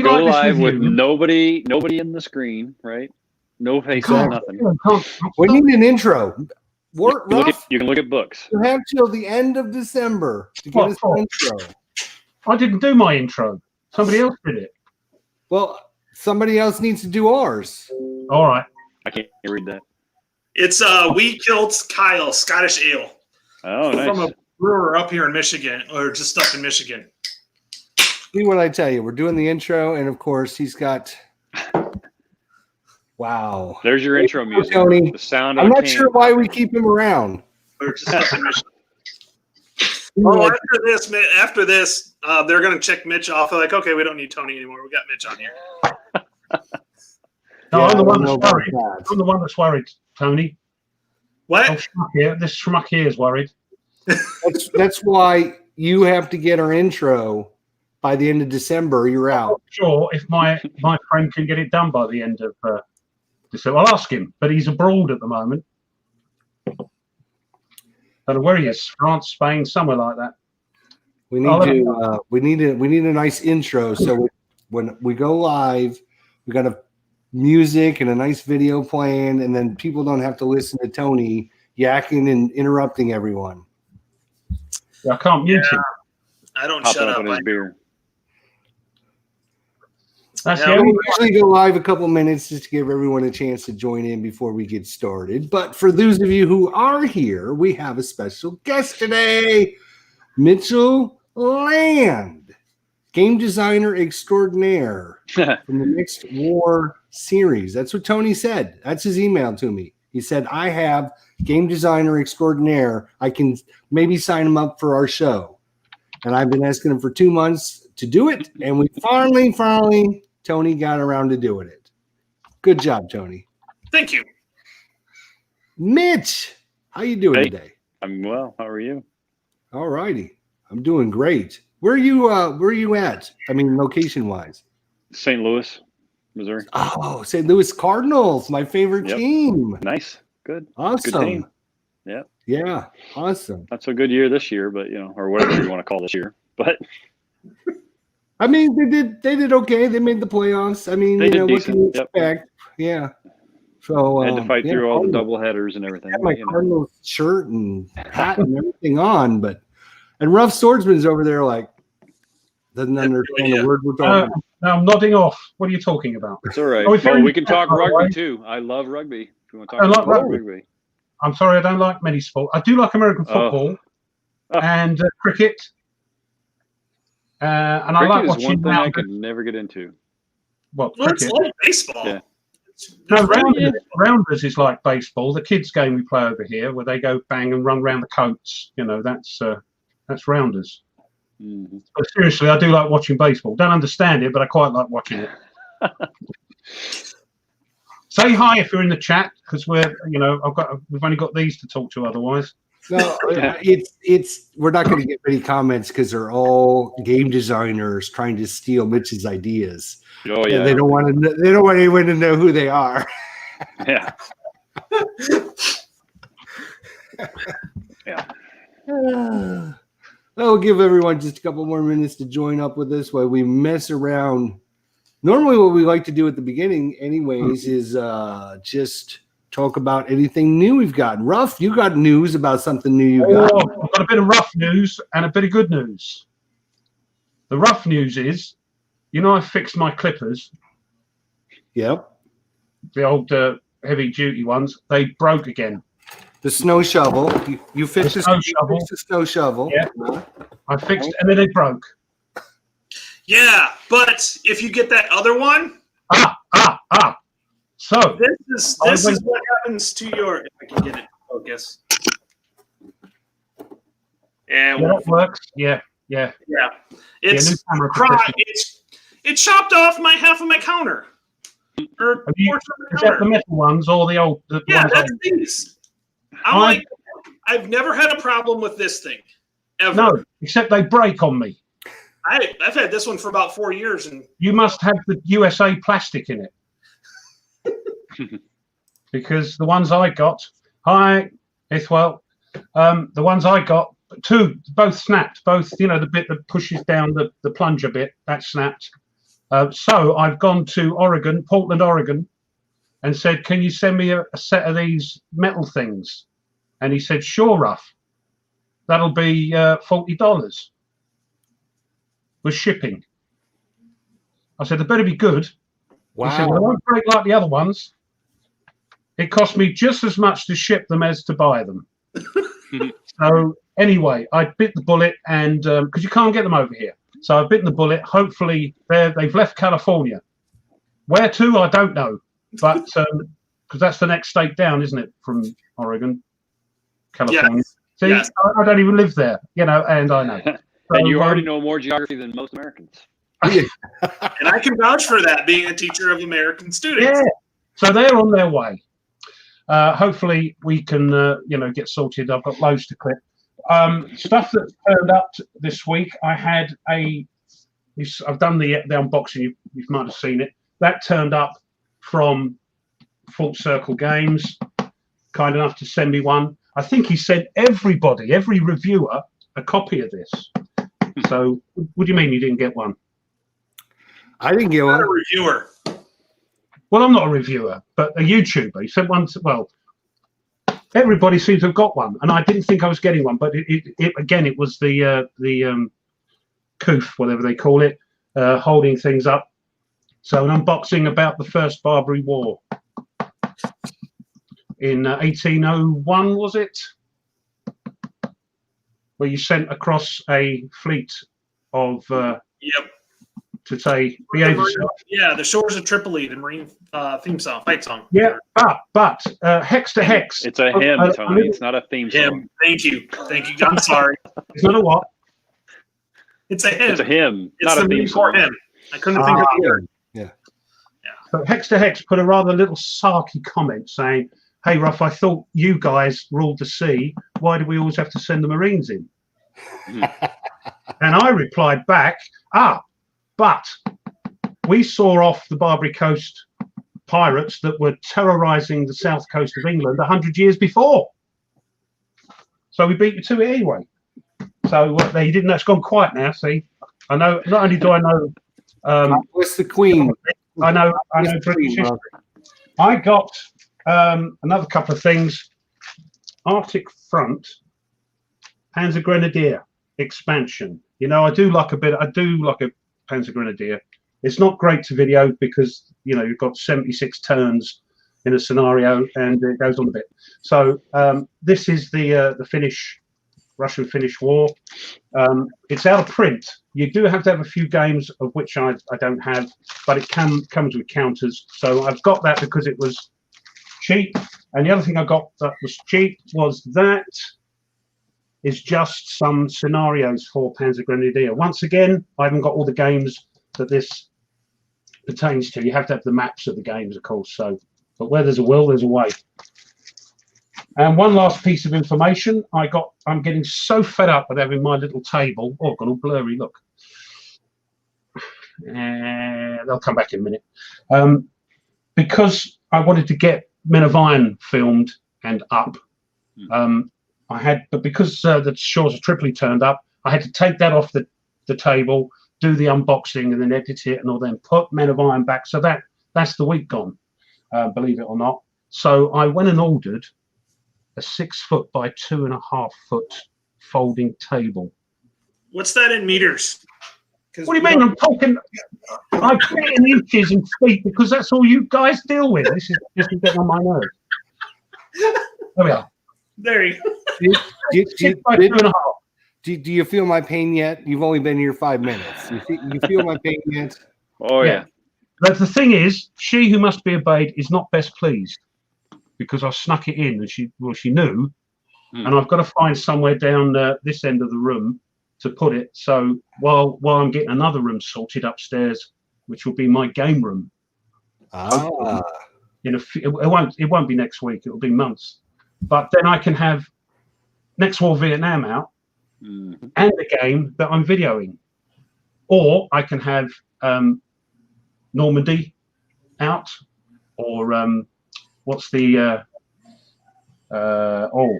go live with nobody in the screen, right? No faces, nothing. We need an intro. You can look at books. You have till the end of December to get us an intro. I didn't do my intro. Somebody else did it. Well, somebody else needs to do ours. All right. I can't read that. It's We Killed Kyle Scottish Ale. Oh, nice. From a brewer up here in Michigan, or just up in Michigan. See what I tell you. We're doing the intro, and of course, he's got. Wow. There's your intro music. Tony. The sound of I'm not sure why we keep him around. Or just up in Michigan. Oh, after this, they're going to check Mitch off. They're like, okay, we don't need Tony anymore. We got Mitch on here. No, I'm the one that's worried. I'm the one that's worried, Tony. What? Oh, this schmuck here is worried. That's why you have to get our intro by the end of December. You're out. I'm not sure if my friend can get it done by the end of December. I'll ask him, but he's abroad at the moment. I don't know where he is. France, Spain, somewhere like that. We need a nice intro. So when we go live, we got a music and a nice video playing, and then people don't have to listen to Tony yakking and interrupting everyone. Yeah, I can't mute him. I don't shut up. His beer. We usually go live a couple minutes just to give everyone a chance to join in before we get started. But for those of you who are here, we have a special guest today, Mitchell Land, game designer extraordinaire from the Mixed War series. That's what Tony said. That's his email to me. He said, I have game designer extraordinaire. I can maybe sign him up for our show. And I've been asking him for 2 months to do it. And we finally, Tony got around to doing it. Good job, Tony. Thank you. Mitch, how you doing today? I'm well. How are you? All righty. I'm doing great. Where are you at? I mean, location-wise. St. Louis, Missouri. Oh, St. Louis Cardinals, my favorite team. Nice. Good. Awesome. Good team. Yeah. Yeah. Awesome. Not so good year this year, but or whatever you want to call this year. But I mean, they did okay. They made the playoffs. I mean, what can you expect? Yeah. So had to fight through all the double headers and everything. I had my Cardinals shirt and hat and everything on, and Rough Swordsman's over there like doesn't understand the word we're talking about. No, I'm nodding off. What are you talking about? It's all right. We can talk rugby too. I love rugby. If you want to talk about rugby. I'm sorry, I don't like many sports. I do like American football and cricket. And I like watching one thing I could never get into. Well, it's like baseball. Yeah. No, rounders is like baseball. The kids' game we play over here, where they go bang and run around the coats. That's rounders. Mm-hmm. But seriously, I do like watching baseball. Don't understand it, but I quite like watching it. Say hi if you're in the chat, because we've only got these to talk to otherwise. No, we're not going to get many comments because they're all game designers trying to steal Mitch's ideas. Oh yeah, and they don't want anyone to know who they are. Yeah. Yeah. I'll give everyone just a couple more minutes to join up with us while we mess around. Normally, what we like to do at the beginning, anyways, is just talk about anything new we've gotten. Ruff, you got news about something new you got. I've got a bit of rough news and a bit of good news. The rough news is, I fixed my clippers. Yep. The old heavy-duty ones. They broke again. The snow shovel. You fixed the snow shovel. Yeah. I fixed, and then they broke. Yeah, but if you get that other one. So this is what happens to your. If I can get it to focus. Yeah, it works. Yeah. It's it chopped off half of my counter. Is that the metal ones or the old? That's these. I've never had a problem with this thing, ever. No, except they break on me. I've had this one for about 4 years, and you must have the USA plastic in it. Because the ones I got, the ones I got, both snapped. Both, the bit that pushes down the plunger bit, that snapped. So I've gone to Oregon, Portland, Oregon, and said, can you send me a set of these metal things? And he said, sure, Ruff. That'll be $40 with shipping. I said, they better be good. Wow. He said, well, they won't break like the other ones. It cost me just as much to ship them as to buy them. So anyway, I bit the bullet, and because you can't get them over here. So I've bitten the bullet. Hopefully they've left California. Where to, I don't know. But because that's the next state down, isn't it, from Oregon, California? Yes. See, Yes. I don't even live there, and I know. So, And you already know more geography than most Americans. And I can vouch for that, being a teacher of American students. Yeah. So they're on their way. Hopefully we can, get sorted. I've got loads to clip. Stuff that turned up this week. I had I've done the unboxing. You might have seen it. That turned up from Full Circle Games. Kind enough to send me one. I think he sent every reviewer, a copy of this. So, what do you mean you didn't get one? I didn't get I'm one. not a reviewer. Well, I'm not a reviewer, but a YouTuber. He sent one. Everybody seems to have got one, and I didn't think I was getting one. But it was the COOF, whatever they call it, holding things up. So an unboxing about the First Barbary War in 1801, was it? Where you sent across a fleet of Yep. to say behave yourself. Yeah, the Shores of Tripoli, the Marine theme song, fight song. Yeah, but hex to hex. It's a hymn, Tony. It's not a theme song. Hymn. Thank you. I'm sorry. It's not a what? It's a hymn. It's a hymn, It's not the a theme Marine Corps song. hymn. I couldn't think of the word. But hex to hex put a rather little sarky comment saying, "Hey, Ruff, I thought you guys ruled the sea. Why do we always have to send the Marines in?" And I replied back, but we saw off the Barbary Coast pirates that were terrorizing the south coast of England 100 years before. So we beat you to it anyway. So they didn't. That's gone quiet now. See, I know. Not only do I know, What's the Queen? I know British history. I got another couple of things. Arctic Front, Panzer Grenadier expansion. I do like a Panzer Grenadier. It's not great to video because you've got 76 turns in a scenario and it goes on a bit. So this is the Russian-Finnish war. It's out of print. You do have to have a few games, of which I don't have, but it comes with counters. So I've got that because it was cheap. And the other thing I got that was cheap was that is just some scenarios for Panzer Grenadier. Once again, I haven't got all the games that this pertains to. You have to have the maps of the games, of course. So, but where there's a will, there's a way. And one last piece of information I'm getting so fed up with having my little table. Oh, got all blurry, look. They'll come back in a minute. Because I wanted to get Men of Iron filmed and up. But because the Shores of Tripoli turned up, I had to take that off the table, do the unboxing, and then edit it, and then put Men of Iron back. So that's the week gone, believe it or not. So I went and ordered a 6 foot by 2.5 foot folding table. What's that in meters? What do you mean? I put it in inches and feet because that's all you guys deal with. This is just getting on my nerves. There we are. There you go. Do you feel my pain yet? You've only been here 5 minutes. You feel my pain yet? Oh, yeah. But the thing is, she who must be obeyed is not best pleased because I snuck it in and she knew. And I've got to find somewhere down this end of the room to put it. So while I'm getting another room sorted upstairs, which will be my game room. It won't be next week. It'll be months. But then I can have Next War Vietnam out and the game that I'm videoing. Or I can have Normandy out, or what's the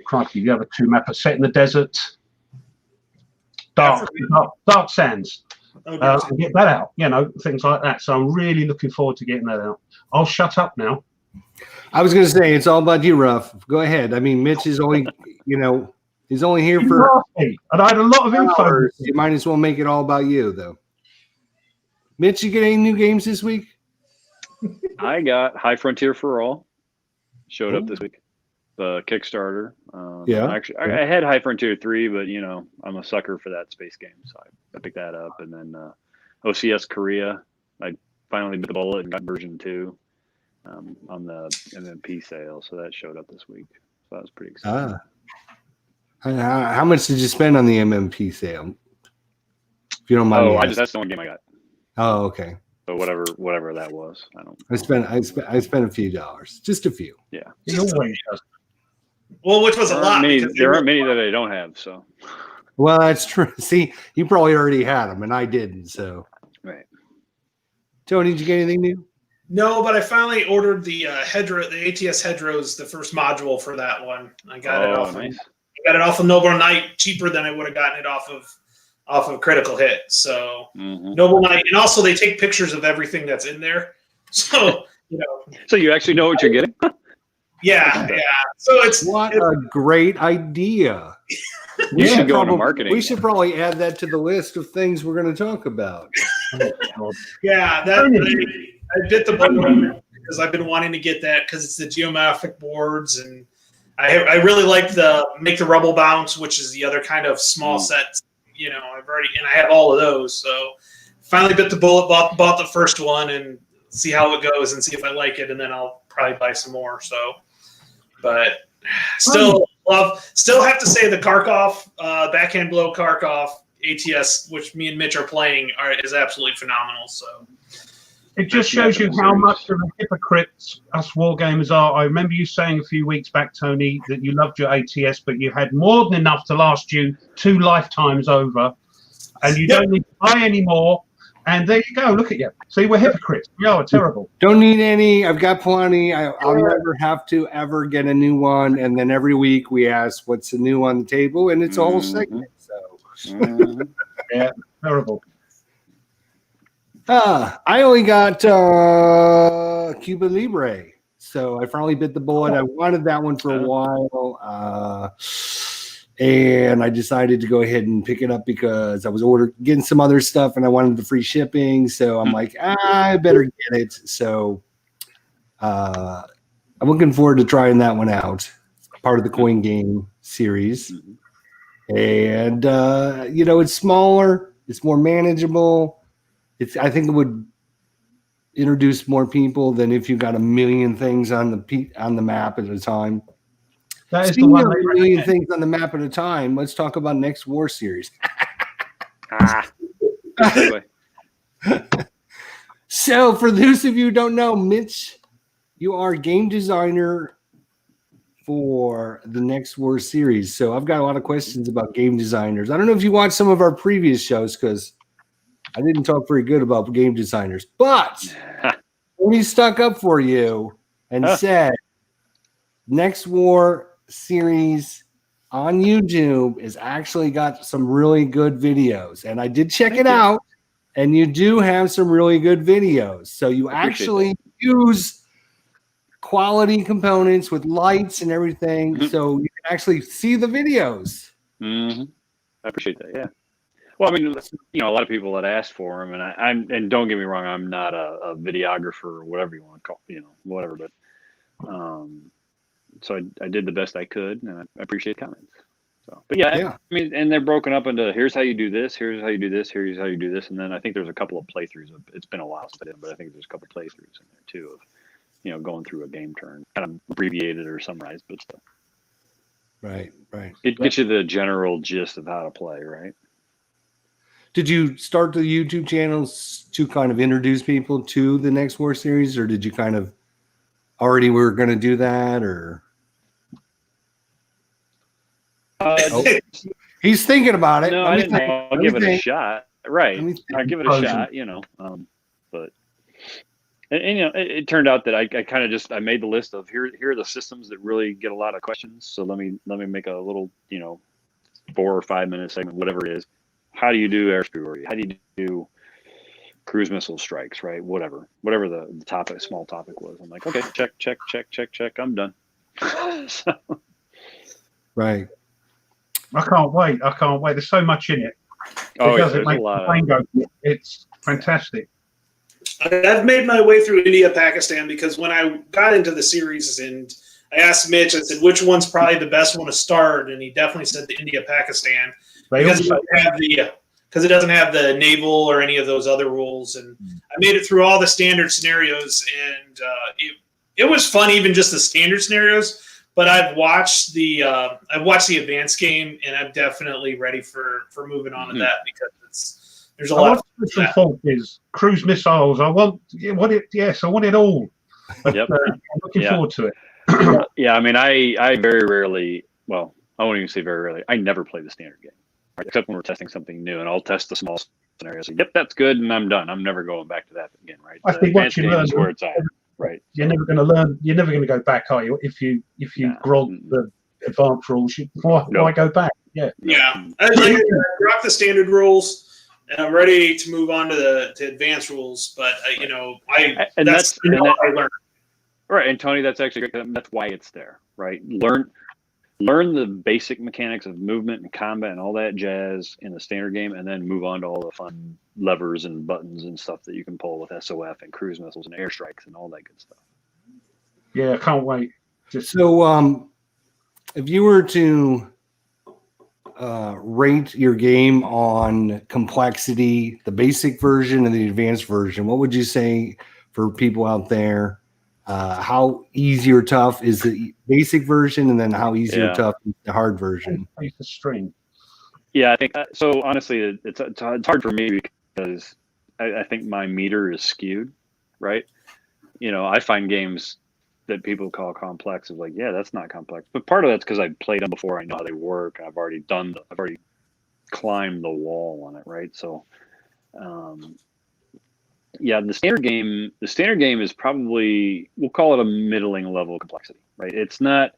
crikey, the other two mapper set in the desert. Dark Sands. and get that out. You know, things like that. So I'm really looking forward to getting that out. I'll shut up now. I was going to say, it's all about you, Ruff. Go ahead. I mean, Mitch is only, he's only here for and I had a lot of info. hours. You might as well make it all about you, though. Mitch, you get any new games this week? I got High Frontier for All. Showed up this week. The Kickstarter. Actually, I had High Frontier 3, but, I'm a sucker for that space game. So I picked that up. And then OCS Korea. I finally bit the bullet and got version 2 on the MMP sale. So that showed up this week. So that was pretty exciting. How much did you spend on the MMP sale? If you don't mind. That's the one game I got. Oh, okay. So whatever that was, I spent a few dollars, just a few. Yeah. Well, which was a lot. There aren't many that I don't have. So. Well, that's true. See, you probably already had them, and I didn't. So. Right. Tony, did you get anything new? No, but I finally ordered the Hedro, the ATS Hedros, the first module for that one. I got it off. Nice. I got it off of Noble Knight cheaper than I would have gotten it off of Critical Hit. So Noble Knight, and also they take pictures of everything that's in there. So So you actually know what you're getting? Yeah. So it's a great idea. You should go into marketing. We should probably add that to the list of things we're going to talk about. Yeah, I bit the bullet because I've been wanting to get that because it's the geomorphic boards, and I really like the Make the Rubble Bounce, which is the other kind of small sets. I have all of those. So finally bit the bullet, bought the first one, and see how it goes and see if I like it, and then I'll probably buy some more. So, but still have to say the Kharkov, backhand blow Kharkov ATS, which me and Mitch are playing, is absolutely phenomenal. So it just shows you how much of a hypocrites us wargamers are. I remember you saying a few weeks back, Tony, that you loved your ATS, but you had more than enough to last you 2 lifetimes over, and you don't need to buy any more. And there you go. Look at you. See, we're hypocrites. We are terrible. Don't need any. I've got plenty. I'll never have to ever get a new one. And then every week we ask, what's the new on the table? And it's a whole segment. So yeah, terrible. I only got Cuba Libre. So I finally bit the bullet. I wanted that one for a while. And I decided to go ahead and pick it up because I was getting some other stuff and I wanted the free shipping. So I'm like, I better get it. So I'm looking forward to trying that one out. Part of the Coin Game series. And, it's smaller. It's more manageable. I think it would introduce more people than if you got a million things on the map at a time. That is Speaking of a million things on the map at a time, let's talk about next War series. So, for those of you who don't know, Mitch, you are game designer for the next War series. So, I've got a lot of questions about game designers. I don't know if you watched some of our previous shows because I didn't talk very good about game designers, but we stuck up for you and said next War series on YouTube is actually got some really good videos, and I did check it out, and you do have some really good videos. So you actually use quality components with lights and everything, so you can actually see the videos. I appreciate that. Yeah. Well, I mean, a lot of people had asked for them, and and don't get me wrong, I'm not a videographer or whatever you want to call, whatever, but so I did the best I could, and I appreciate comments. So, but yeah, I mean, and they're broken up into here's how you do this, here's how you do this, here's how you do this, and then I think there's a couple of playthroughs. It's been a while since I did, but I think there's a couple of playthroughs in there too of going through a game turn, kind of abbreviated or summarized, but stuff. Right. It gets you the general gist of how to play, right? Did you start the YouTube channels to kind of introduce people to the next War series, or did you kind of already were going to do that, or? He's thinking about it. No, I didn't. I'll give it a shot. Right. I'll give it a shot, but it turned out that I kind of I made the list of here are the systems that really get a lot of questions. So let me make a little, 4 or 5 minute segment, whatever it is, how do you do air superiority? How do you do cruise missile strikes, right? Whatever the topic, small topic was. I'm like, okay, check. I'm done. So, right. I can't wait. There's so much in it. oh, yeah, It there's make a lot. the brain go. It's fantastic. I've made my way through India, Pakistan, because when I got into the series and I asked Mitch, I said, which one's probably the best one to start? And he definitely said the India, Pakistan. Because it doesn't have the naval or any of those other rules. And I made it through all the standard scenarios, and it was fun, even just the standard scenarios. But I've watched the advanced game, and I'm definitely ready for moving on to that, because there's a lot. Special fault is cruise missiles. I want it all. But, Yep. I'm looking forward to it. Yeah, I mean, I very rarely. Well, I won't even say very rarely. I never play the standard game, right? Except when we're testing something new, and I'll test the small scenarios. So, yep, that's good, and I'm done. I'm never going back to that again, right? I think once you learn, is where it's at, right? You're never going to learn. You're never going to go back, are you? If you grog the advanced rules, why go back? Yeah. I dropped the standard rules, and I'm ready to move on to the advanced rules. But that's I learned. Right, and Tony, that's actually great. That's why it's there, right? Learn the basic mechanics of movement and combat and all that jazz in the standard game, and then move on to all the fun levers and buttons and stuff that you can pull with SOF and cruise missiles and airstrikes and all that good stuff. Yeah, I can't wait. So, if you were to rate your game on complexity, the basic version and the advanced version, what would you say for people out there? How easy or tough is the basic version, and then how easy or tough is the hard version? The string. Yeah, I think so. Honestly, it's hard for me because I think my meter is skewed, right? I find games that people call complex is like, yeah, that's not complex. But part of that's because I played them before. I know how they work. I've already climbed the wall on it, right? So, yeah, the standard game is probably, we'll call it a middling level of complexity, right? It's not,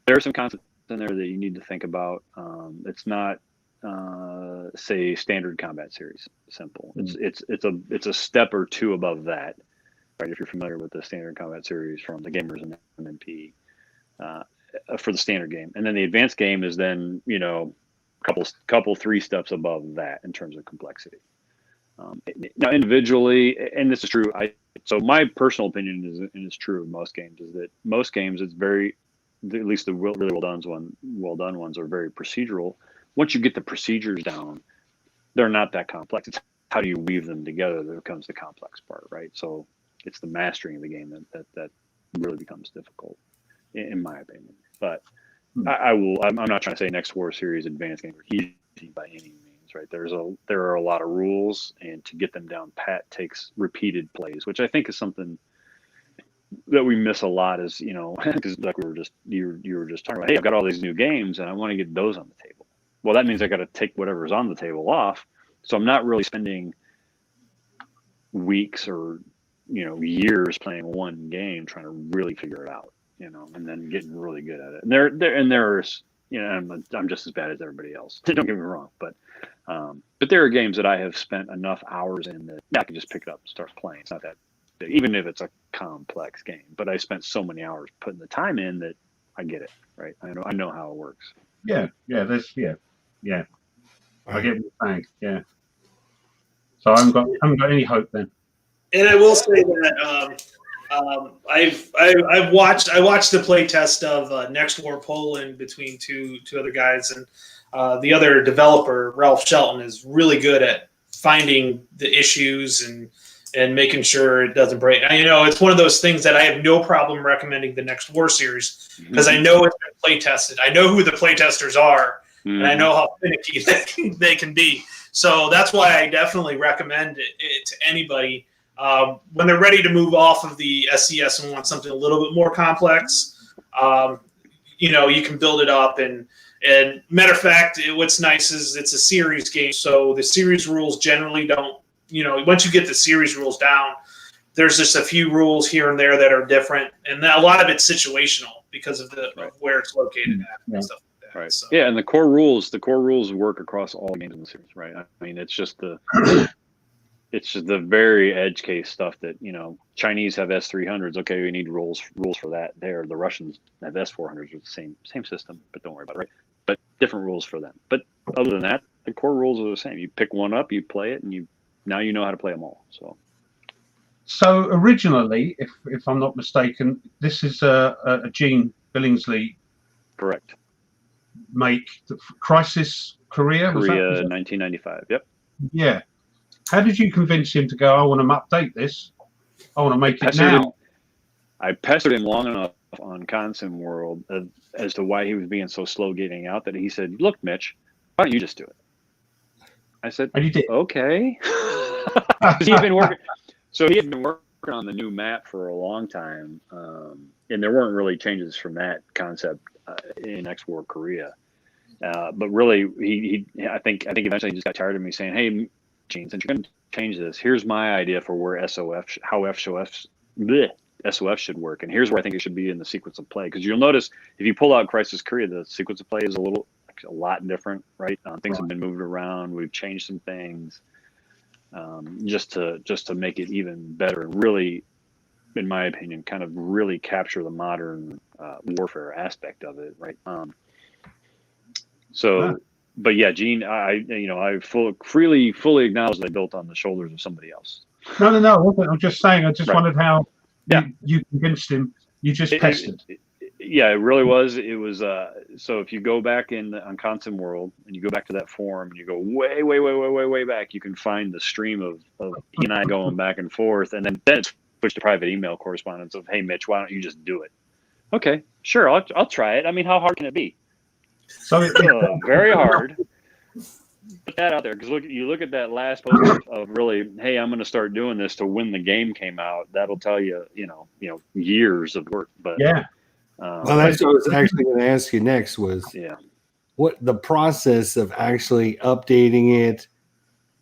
there are some concepts in there that you need to think about. It's not, say, standard combat series simple. It's a step or two above that, right? If you're familiar with the standard combat series from the Gamers and MMP, for the standard game. And then the advanced game is then, couple 3 steps above that in terms of complexity. Now, individually, and this is true, so my personal opinion is, and it's true of most games, is that most games, it's very, at least the really well done ones are very procedural. Once you get the procedures down, they're not that complex. It's how do you weave them together that becomes the complex part, right? So it's the mastering of the game that really becomes difficult, in my opinion. But I'm not trying to say Next War Series advanced games are easy by any means. Right, there are a lot of rules, and to get them down pat takes repeated plays, which I think is something that we miss a lot. Is because like you were just talking about, hey, I've got all these new games and I want to get those on the table. Well, that means I got to take whatever's on the table off. So I'm not really spending weeks or years playing one game trying to really figure it out, and then getting really good at it. And there's I'm just as bad as everybody else. Don't get me wrong, but there are games that I have spent enough hours in that I can just pick it up and start playing. It's not that big, even if it's a complex game. But I spent so many hours putting the time in that I get it, right? I know how it works. Yeah. I get what you're saying. Yeah. So I haven't got any hope then. And I will say that I watched the play test of Next War Poland between two other guys, and the other developer, Ralph Shelton, is really good at finding the issues and making sure it doesn't break. It's one of those things that I have no problem recommending the Next War series, because I know it's been play tested. I know who the play testers are, and I know how finicky they can be. So that's why I definitely recommend it to anybody. When they're ready to move off of the SCS and want something a little bit more complex, you can build it up. And matter of fact, what's nice is it's a series game, so the series rules generally don't. Once you get the series rules down, there's just a few rules here and there that are different, and a lot of it's situational because of of where it's located at and stuff like Right. So. Yeah, and the core rules work across all games in the series, right? I mean, it's just the very edge case stuff that, Chinese have S300s. Okay, we need rules for that there. The Russians have S400s with the same system, but don't worry about it, right? But different rules for them. But other than that, the core rules are the same. You pick one up, you play it, and now you know how to play them all. So originally, if I'm not mistaken, this is a Gene Billingsley. Correct. Make the Crisis Korea. Was Korea, that? 1995. Yep. Yeah. How did you convince him to go, I want to update this? I want to make it now. I pestered him long enough on Consim World as to why he was being so slow getting out that he said, "Look, Mitch, why don't you just do it?" I said, and you did. Okay. He had been working on the new map for a long time, and there weren't really changes from that concept in X-War Korea. But really, I think eventually he just got tired of me saying, "Hey, Gene, since you're going to change this, here's my idea for where SOF should work, and here's where I think it should be in the sequence of play." Because you'll notice if you pull out Crisis Korea, the sequence of play is a lot different, right? Things have been moved around. We've changed some things just to make it even better and really, in my opinion, kind of really capture the modern warfare aspect of it, right? But yeah, Gene, I fully acknowledge that I built on the shoulders of somebody else. No. I'm just saying. I just wondered how you convinced him. You just pestered. Yeah, it really was. It was so if you go back on Consim World and you go back to that forum and you go way back, you can find the stream of he and I going back and forth, and then it's switched to private email correspondence of, "Hey, Mitch, why don't you just do it?" Okay, sure, I'll try it. I mean, how hard can it be? So very hard. Put that out there, because you look at that last post of really, "Hey, I'm going to start doing this to when the game came out." That'll tell you, years of work. But yeah. Well, that's what I was actually going to ask you next was what the process of actually updating it,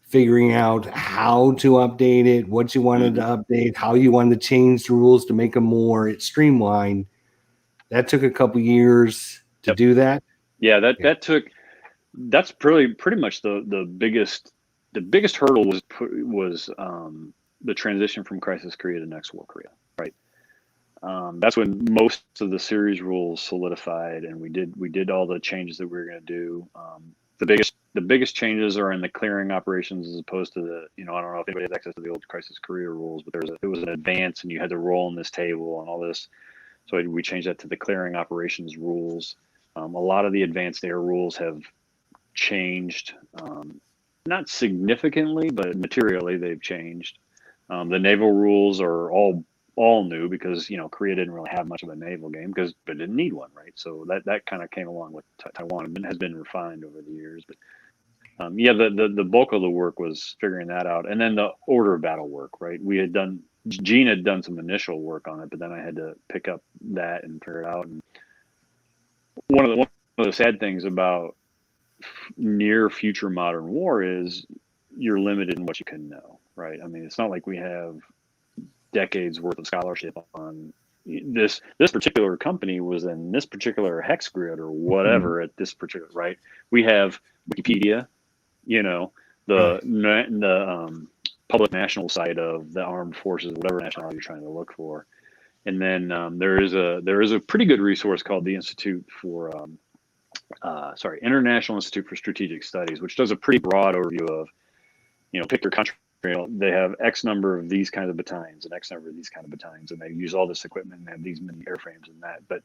figuring out how to update it, what you wanted to update, how you wanted to change the rules to make them more streamlined. That took a couple years to do that. Yeah, that's pretty much the biggest hurdle was the transition from Crisis Korea to Next War Korea, right? That's when most of the series rules solidified, and we did all the changes that we were going to do. The biggest changes are in the clearing operations as opposed to the, I don't know if anybody has access to the old Crisis Korea rules, but it was an advance and you had to roll in this table and all this. So we changed that to the clearing operations rules. A lot of the advanced air rules have changed, not significantly, but materially they've changed. The naval rules are all new because Korea didn't really have much of a naval game because it didn't need one, right? So that kind of came along with Taiwan and has been refined over the years. But the bulk of the work was figuring that out, and then the order of battle work, right? Gene had done some initial work on it, but then I had to pick up that and figure it out. And one of the sad things about near future modern war is you're limited in what you can know, right? I mean, it's not like we have decades worth of scholarship on this particular company was in this particular hex grid or whatever at this particular, right? We have Wikipedia, the public national site of the armed forces, whatever nationality you're trying to look for. And then there is a pretty good resource called the International Institute for Strategic Studies, which does a pretty broad overview of, pick your country. They have X number of these kinds of battalions and X number of these kind of battalions, and they use all this equipment and have these many airframes and that. But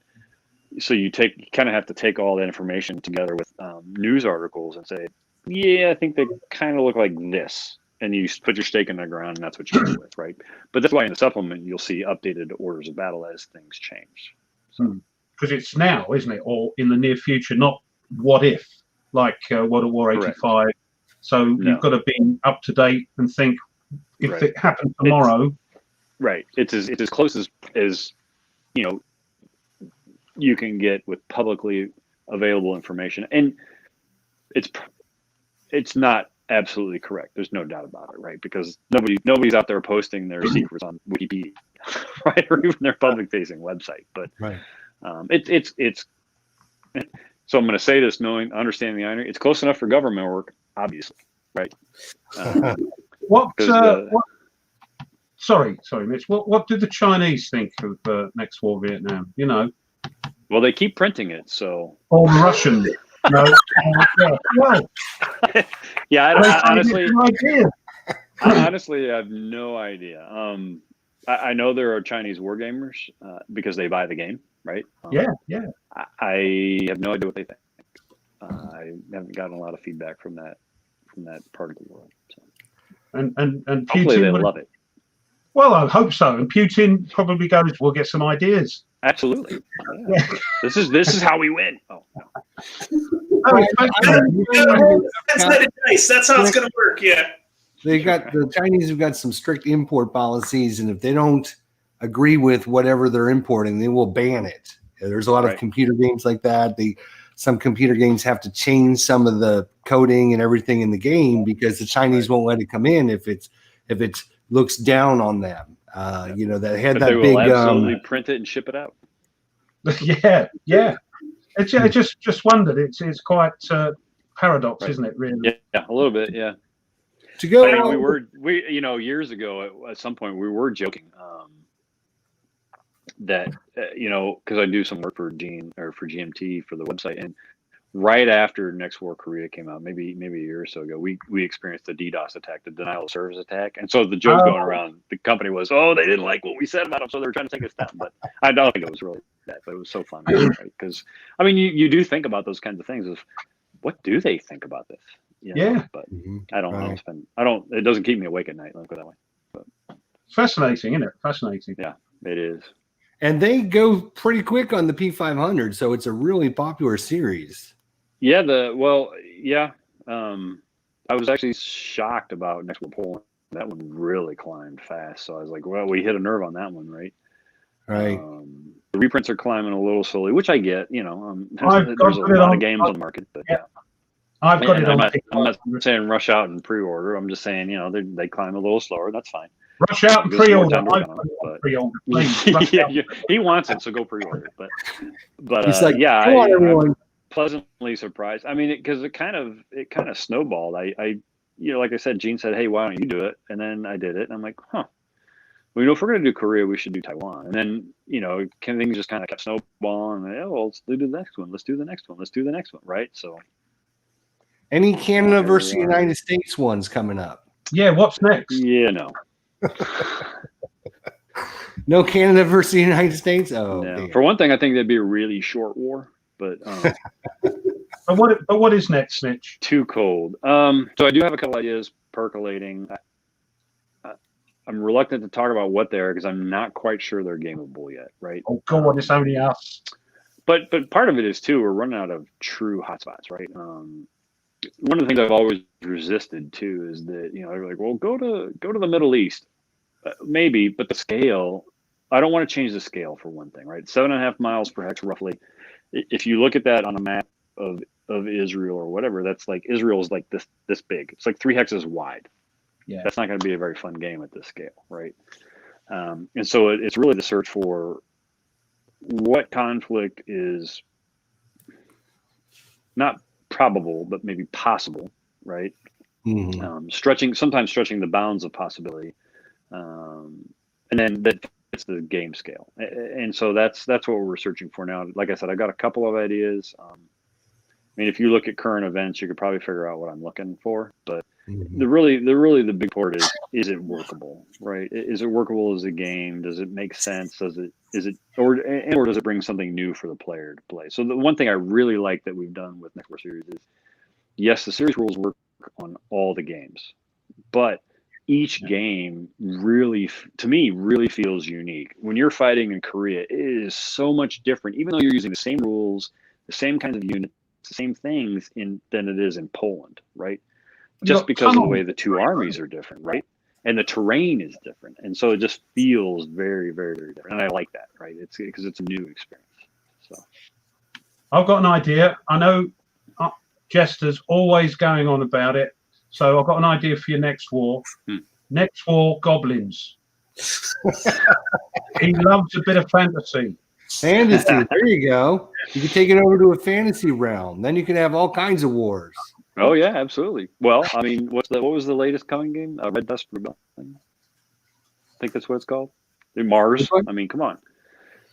so you kind of have to take all that information together with news articles and say, yeah, I think they kind of look like this. And you put your stake in the ground, and that's what you go with, right? But that's why in the supplement you'll see updated orders of battle as things change. Because it's now, isn't it, or in the near future, not what if, like World of War 85. Correct. So you've got to be up to date and think if it happened tomorrow. It's as close as you can get with publicly available information, and it's not absolutely correct. There's no doubt about it, right? Because nobody's out there posting their secrets on Wikipedia, right, or even their public-facing website. But it's So I'm going to say this, understanding the irony. It's close enough for government work, obviously, right? Sorry, Mitch. What did the Chinese think of Next War Vietnam? You know. Well, they keep printing it, so. Or the Russian. No. Well. Yeah, I honestly have no idea. I know there are Chinese wargamers because they buy the game, right? Yeah. I have no idea what they think. I haven't gotten a lot of feedback from that part of the world. So. And Putin hopefully they love it. Well, I hope so. And Putin probably goes, "We'll get some ideas." Absolutely. Yeah. This is how we win. Oh. That's how it's going to work. Yeah. The Chinese have got some strict import policies, and if they don't agree with whatever they're importing, they will ban it. There's a lot of computer games like that. Some computer games have to change some of the coding and everything in the game because the Chinese won't let it come in if it looks down on them. You know, that had but that they will big absolutely print it and ship it out. Yeah. I just wondered. It's quite paradox, isn't it? Really? Yeah, a little bit. Yeah. To go. I mean, we years ago at some point we were joking that because I do some work for GMT for the website, and right after Next War Korea came out, maybe a year or so ago, we experienced a DDoS attack, the denial of service attack, and so the joke going around the company was, oh, they didn't like what we said about them, so they were trying to take us down. But I don't think it was really that, but it was so fun, right? Because I mean, you do think about those kinds of things of what do they think about this? But I don't know. It doesn't keep me awake at night. Let me put it that way. But, fascinating, isn't it? Fascinating. Yeah, it is. And they go pretty quick on the P500, so it's a really popular series. Yeah, I was actually shocked about Next War Poland. That one really climbed fast. So I was like, well, we hit a nerve on that one, right? Right. The reprints are climbing a little slowly, which I get. There's a lot of games on the market. But, yeah. I've got it on. I'm not saying rush out and pre-order. I'm just saying, they climb a little slower. That's fine. Rush out and pre-order. He wants it, so go pre-order. But he's like, I'm pleasantly surprised. I mean, because it kind of snowballed. I like I said, Gene said, "Hey, why don't you do it?" And then I did it, and I'm like, "Huh. Well, if we're going to do Korea, we should do Taiwan." And then things just kind of kept snowballing. And, let's do the next one. Let's do the next one. Let's do the next one. Right? So. Any Canada versus United States ones coming up? Yeah, what's next? Yeah, no. No Canada versus the United States? Oh, no. For one thing, I think that'd be a really short war. But but what is next, Snitch? Too cold. So I do have a couple ideas percolating. I'm reluctant to talk about what they are because I'm not quite sure they're gameable yet, right? Oh God, it's only us. But part of it is too, we're running out of true hotspots, right? One of the things I've always resisted too is that they're like, well, go to the Middle East, maybe, but the scale. I don't want to change the scale for one thing, right? 7.5 miles per hex, roughly. If you look at that on a map of Israel or whatever, that's like Israel's like this big. It's like 3 hexes wide. Yeah, that's not going to be a very fun game at this scale, right? And so it's really the search for what conflict is not probable, but maybe possible, right? Mm-hmm. Sometimes stretching the bounds of possibility, and then that fits the game scale. And so that's what we're searching for now. Like I said, I got a couple of ideas. I mean, if you look at current events, you could probably figure out what I'm looking for. But the big part is it workable, right? Is it workable as a game? Does it make sense? Or does it bring something new for the player to play? So the one thing I really like that we've done with Next War Series is, yes, the series rules work on all the games, but each game really feels unique. When you're fighting in Korea, it is so much different, even though you're using the same rules, the same kinds of units, the same things than it is in Poland, right? Just because of the way the two armies are different, right? And the terrain is different. And so it just feels very, very, very different. And I like that, right? It's because it's a new experience. So I've got an idea. I know Jester's always going on about it. So I've got an idea for your next war. Next war, goblins. He loves a bit of fantasy. Fantasy. There you go. You can take it over to a fantasy realm. Then you can have all kinds of wars. Oh yeah, absolutely. Well, I mean, what was the latest coming game? Red Dust Rebellion. I think that's what it's called. Mars. I mean, come on.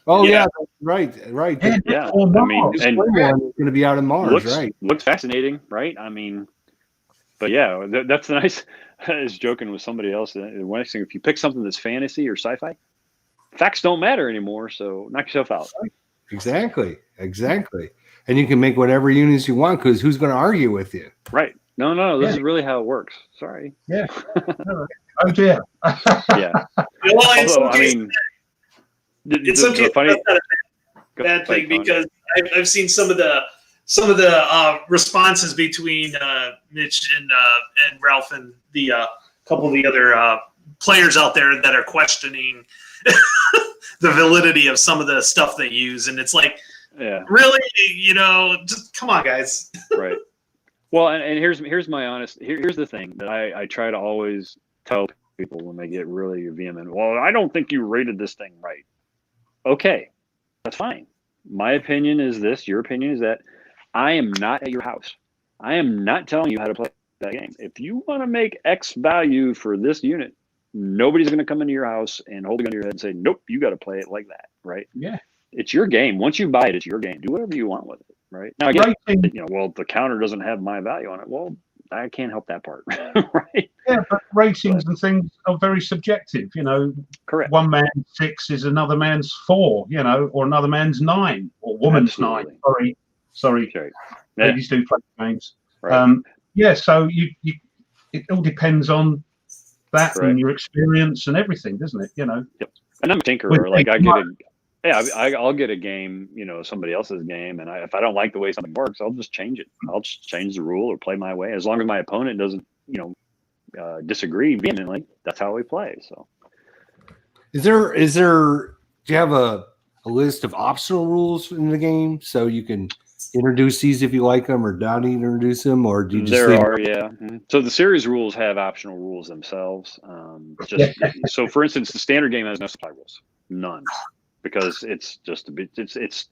Oh yeah, right. Yeah. Or I mean, Mars. and Going to be out in Mars, looks fascinating, right? I mean, but yeah, that's the nice. I was joking with somebody else. The nice thing, if you pick something that's fantasy or sci-fi, facts don't matter anymore. So knock yourself out. Exactly. And you can make whatever units you want because who's going to argue with you? Right. No. This is really how it works. Sorry. Yeah. Oh dear. Yeah. Well, Although, I mean, it's okay. That's not a bad thing because I've seen some of the responses between Mitch and Ralph and the couple of the other players out there that are questioning the validity of some of the stuff they use, and it's like, really, just come on, guys. Right. Well, and here's my honest. Here's the thing that I try to always tell people when they get really vehement. Well, I don't think you rated this thing right. Okay, that's fine. My opinion is this. Your opinion is that. I am not at your house. I am not telling you how to play that game. If you want to make X value for this unit, nobody's going to come into your house and hold a gun to your head and say, nope, you got to play it like that, right? Yeah. It's your game. Once you buy it, it's your game. Do whatever you want with it, right? Now, again, well, the counter doesn't have my value on it. Well, I can't help that part, right? Yeah, but ratings and things are very subjective, Correct. One man's 6 is another man's 4, or another man's 9, or woman's Absolutely. 9. Sorry. Ladies do play games. Right. So it all depends on that Correct. and your experience and everything, doesn't it? Yep. And I'm a tinkerer. Like I'll get a game, somebody else's game, and if I don't like the way something works, I'll just change it. I'll just change the rule or play my way. As long as my opponent doesn't, disagree vehemently, that's how we play. So, is there? Do you have a list of optional rules in the game so you can introduce these if you like them, or not introduce them, or do you just So the series rules have optional rules themselves. So for instance, the standard game has no supply rules, none, because it's just it's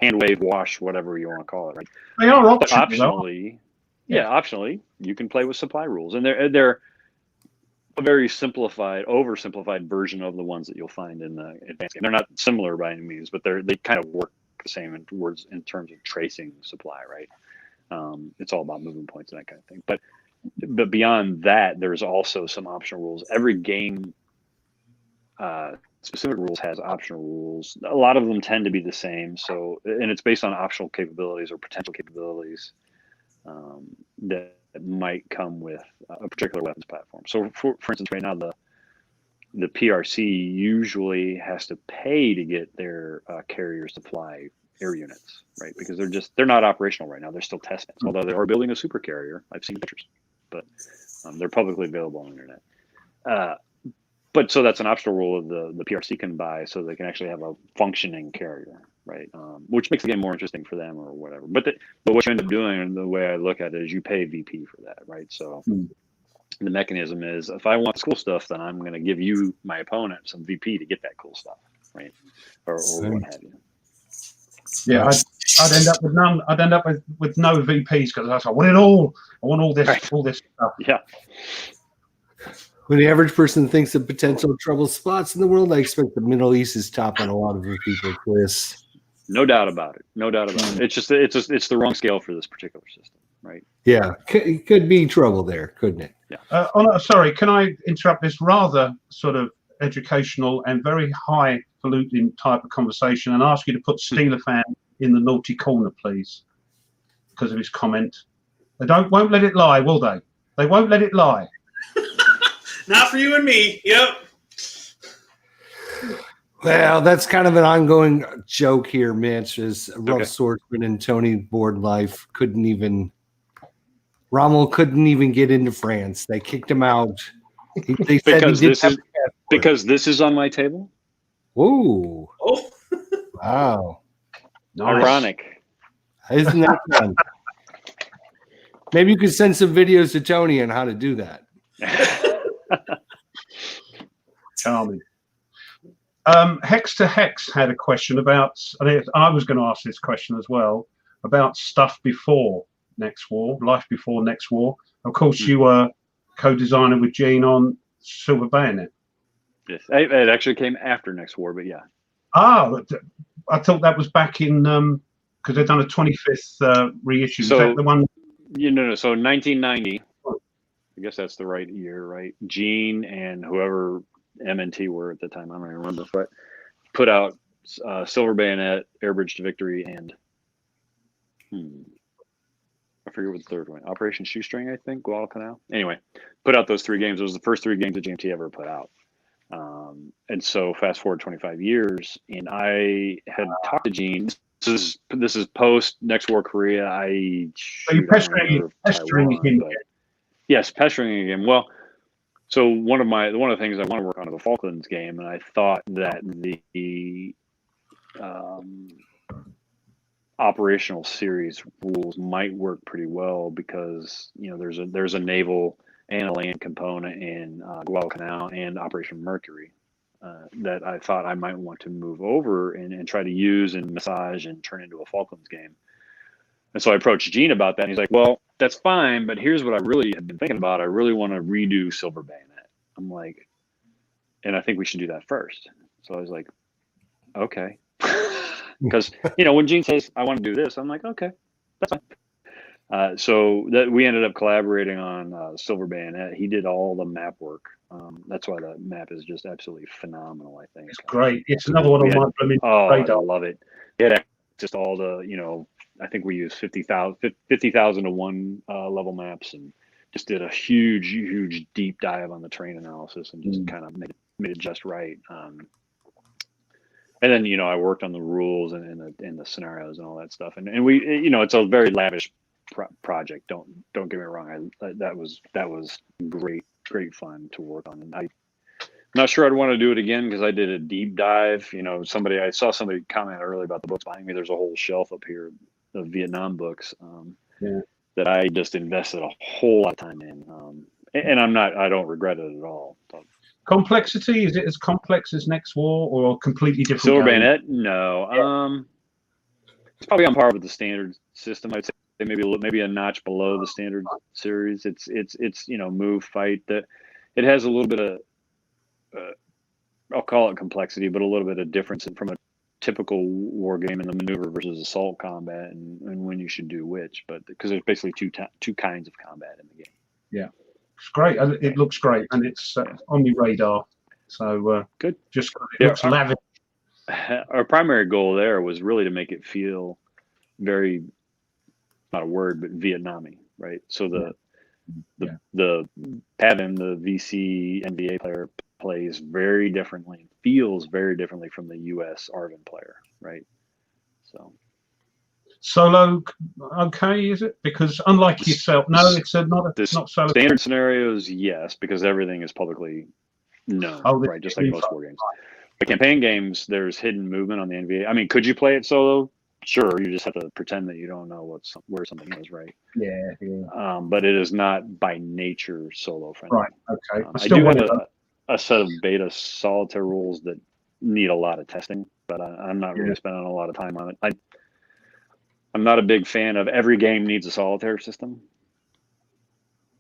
hand wave, wash, whatever you want to call it, right? They are optionally, optionally you can play with supply rules, and they're a very oversimplified version of the ones that you'll find in the advanced game. They're not similar by any means, but they kind of work the same in terms of tracing supply, right? It's all about movement points and that kind of thing. But beyond that, there's also some optional rules. Every game specific rules has optional rules. A lot of them tend to be the same. So, and it's based on optional capabilities or potential capabilities that might come with a particular weapons platform. So, for instance, right now the PRC usually has to pay to get their carriers to fly air units, right? Because they're not operational right now. They're still testing. Although they are building a super carrier. I've seen pictures, but they're publicly available on the internet. But so that's an optional rule of the PRC can buy so they can actually have a functioning carrier, right? Which makes the game more interesting for them or whatever. But what you end up doing, and the way I look at it, is you pay VP for that, right? So the mechanism is, if I want cool stuff, then I'm going to give you, my opponent, some VP to get that cool stuff, right? Or what have you. Yeah, I'd end up with none. I'd end up with no VPs because I want it all. I want all this, all this stuff. Yeah. When the average person thinks of potential trouble spots in the world, I expect the Middle East is top on a lot of people, Chris. No doubt about it. It's the wrong scale for this particular system, right? Yeah, it could be trouble there, couldn't it? Yeah. Sorry, can I interrupt this rather sort of educational and very highfalutin type of conversation and ask you to put Steeler-Fan in the naughty corner, please, because of his comment. They won't let it lie, will they? They won't let it lie. Not for you and me. Yep. Well, that's kind of an ongoing joke here, Mitch, is Rough Swordsman and Tony Board Life Rommel couldn't even get into France. They kicked him out. They said because this is on my table? Ooh. Oh. Wow. Nice. Ironic. Isn't that fun? Maybe you could send some videos to Tony on how to do that. Charming. Hex to Hex had a question about, I was going to ask this question as well, about stuff before Next War, life before Next War. Of course, you were co-designer with Gene on Silver Bayonet. Yes, it actually came after Next War, but yeah. Ah, I thought that was back in, because they've done a 25th reissue. So, is that the one? No. So 1990, I guess that's the right year, right? Gene and whoever MNT were at the time, I don't even remember, but put out Silver Bayonet, Airbridge to Victory, and I forget what the third one, Operation Shoestring, I think, Guadalcanal. Anyway, put out those 3 games. It was the first 3 games that GMT ever put out. And so fast forward 25 years, and I had talked to Gene. This is post Next War Korea. Are you pestering him? Yes, pestering again. Well, so one of the things I want to work on is a Falklands game, and I thought that the operational series rules might work pretty well because there's a naval and a land component in Guadalcanal and Operation Mercury that I thought I might want to move over and try to use and massage and turn into a Falklands game. And so I approached Gene about that, and he's like, well, that's fine, but here's what I really have been thinking about. I really want to redo Silver Bayonet. I'm like, and I think we should do that first. So I was like, okay. Because, when Gene says, I want to do this, I'm like, okay, that's fine. So that we ended up collaborating on Silver Bayonet. He did all the map work. That's why the map is just absolutely phenomenal, I think. It's great. It's another one on my radar. I love it. It had just all the, I think we used 50,000 to 1 level maps, and just did a huge deep dive on the terrain analysis and just kind of made it just right. And then, I worked on the rules and the scenarios and all that stuff. And we, it's a very lavish project. Don't get me wrong. That was great fun to work on. And I'm not sure I'd want to do it again because I did a deep dive. I saw somebody comment earlier about the books behind me. There's a whole shelf up here of Vietnam books that I just invested a whole lot of time in. And I don't regret it at all. So, complexity, is it as complex as Next War or a completely different Silver game? Bayonet? No. It's probably on par with the standard system. I'd say maybe a notch below the standard series. It's move, fight. That it has a little bit of I'll call it complexity, but a little bit of difference from a typical war game in the maneuver versus assault combat and when you should do which. But because there's basically two kinds of combat in the game. Yeah. It's great. It looks great, and it's on my radar. So good. Just it looks lavish. Our primary goal there was really to make it feel very, not a word, but Vietnamese, right? So the Pavin, the VC NVA player, plays very differently, feels very differently from the US Arvin player, right? So. Solo, okay, is it? Because unlike yourself, no, it's not solo. Standard scenarios, yes, because everything is publicly known, right? Just like most war games. The campaign games, there's hidden movement on the NVA. I mean, could you play it solo? Sure, you just have to pretend that you don't know where something is, right? Yeah. But it is not by nature solo friendly. Right. Okay. I do have a set of beta solitaire rules that need a lot of testing, but I'm not really spending a lot of time on it. I'm not a big fan of every game needs a solitaire system.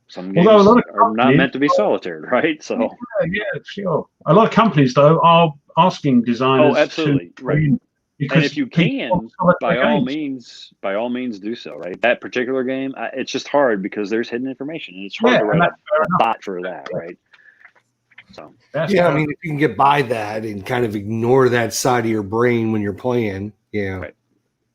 Some games are not meant to be solitaire, right? So yeah, sure. A lot of companies though are asking designers. Oh, absolutely, right. And if you can, by all means, do so, right? That particular game, it's just hard because there's hidden information, and it's hard to write a bot for that, right? So I mean, if you can get by that and kind of ignore that side of your brain when you're playing, right.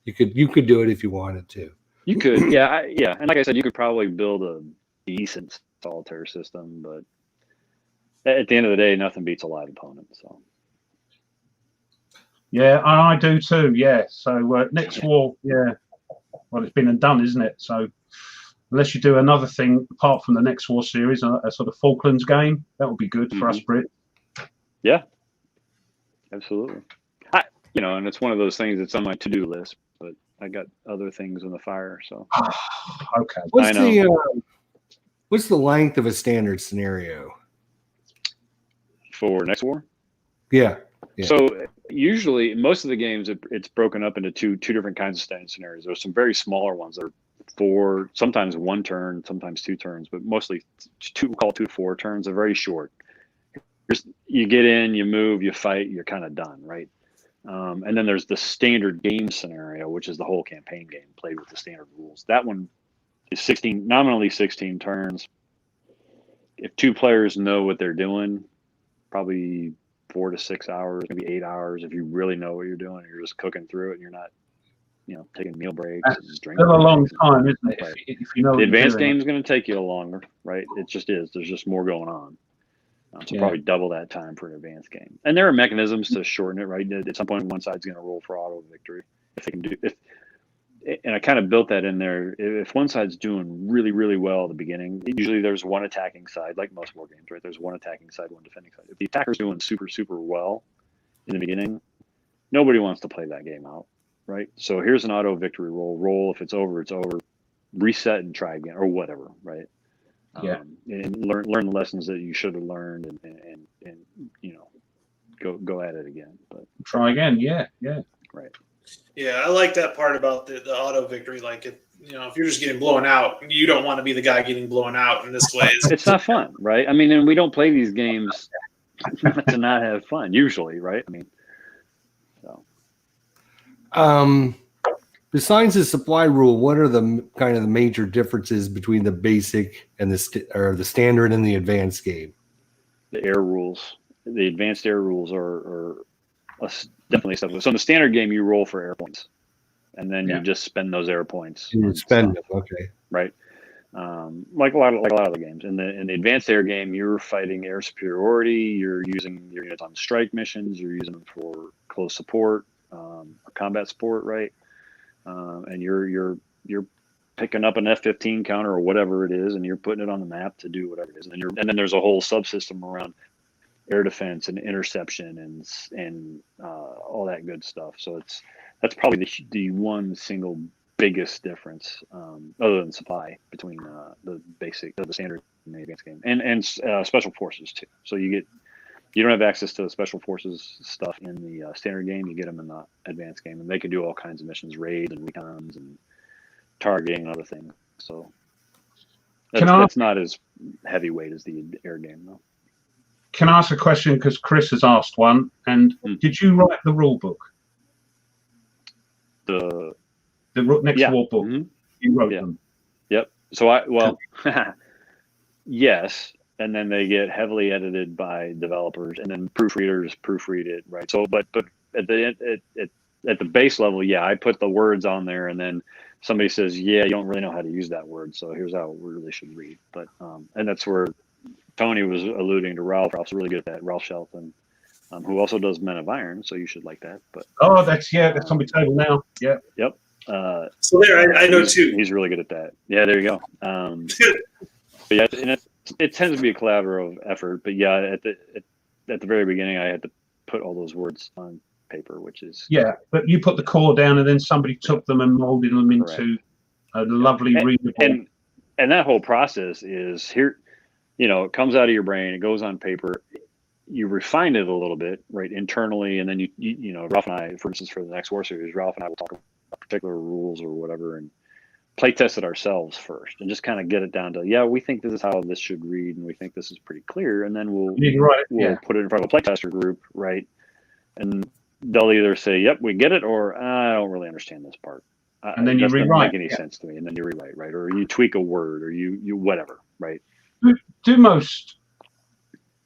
You could do it if you wanted to. You could, yeah, and like I said, you could probably build a decent solitaire system, but at the end of the day, nothing beats a live opponent. So. Yeah, I do too. Yeah. So Next War, well, it's been and done, isn't it? So unless you do another thing apart from the Next War series, a sort of Falklands game, that would be good for us Brits. Yeah, absolutely. And it's one of those things that's on my to-do list, but I got other things in the fire. So okay. What's the length of a standard scenario for Next War? Yeah. Yeah. So usually, in most of the games, it's broken up into two different kinds of standing scenarios. There's some very smaller ones that are 4, sometimes 1 turn, sometimes 2 turns, but mostly 2. We'll call it 2 to 4 turns. They're very short. You get in, you move, you fight, you're kind of done, right? And then there's the standard game scenario, which is the whole campaign game played with the standard rules. That one is nominally 16 turns. If 2 players know what they're doing, probably 4 to 6 hours, maybe 8 hours. If you really know what you're doing, you're just cooking through it, and you're not, taking meal breaks. That's still a long time, isn't it? If you know the advanced game is going to take you longer, right? It just is. There's just more going on. So probably double that time for an advanced game. And there are mechanisms to shorten it, right? At some point, one side's going to roll for auto victory if they can do. And I kind of built that in there. If one side's doing really, really well at the beginning, usually there's one attacking side, like most war games, right? There's one attacking side, one defending side. If the attacker's doing super, super well in the beginning, nobody wants to play that game out, right? So here's an auto victory roll. Roll. If it's over, it's over. Reset and try again, or whatever, right? And learn the lessons that you should have learned, and go at it again. But try again, right. Yeah, I like that part about the auto victory. Like, if you're just getting blown out, you don't want to be the guy getting blown out in this way. It's not fun, right? I mean, and we don't play these games to not have fun, usually, right? I mean, so. Besides the supply rule, what are the kind of the major differences between the basic and the standard and the advanced game? The air rules, the advanced air rules are definitely stuff. So in the standard game, you roll for air points, and then you just spend those air points. You spend them, okay, right? Like a lot of the games. In the advanced air game, you're fighting air superiority. You're using your units on strike missions. You're using them for close support, combat support, right? And you're picking up an F-15 counter or whatever it is, and you're putting it on the map to do whatever it is. And then there's a whole subsystem around air defense and interception and all that good stuff. So that's probably the one single biggest difference, other than supply, between the standard and the advanced game, and special forces too. So you don't have access to the special forces stuff in the standard game. You get them in the advanced game, and they can do all kinds of missions, raids and recons and targeting and other things. So that's not as heavyweight as the air game, though. Can I ask a question? Because Chris has asked one. And did you write the rule book? The next war book. Mm-hmm. You wrote them. Yep. So yes. And then they get heavily edited by developers, and then proofreaders proofread it, right? So, but at the base level, I put the words on there, and then somebody says, you don't really know how to use that word, so here's how it really should read. But and that's where Tony was alluding to Ralph. Ralph's really good at that. Ralph Shelton, who also does Men of Iron, so you should like that. But that's on my table now. Yeah. Yep. So there, I know too. He's really good at that. Yeah, there you go. But yeah, and it tends to be a collaborative effort. But at the very beginning, I had to put all those words on paper, which is but you put the core down, and then somebody took them and molded them into a lovely readable. And that whole process is here. It comes out of your brain. It goes on paper. You refine it a little bit, right, internally, and then you Ralph and I, for instance, for the next war series, Ralph and I will talk about particular rules or whatever, and play test it ourselves first, and just kind of get it down to we think this is how this should read, and we think this is pretty clear, and then we'll put it in front of a playtester group, right, and they'll either say, "Yep, we get it," or "I don't really understand this part," and then you rewrite. Doesn't make any sense to me, and then you rewrite, right, or you tweak a word, or you whatever, right. Do most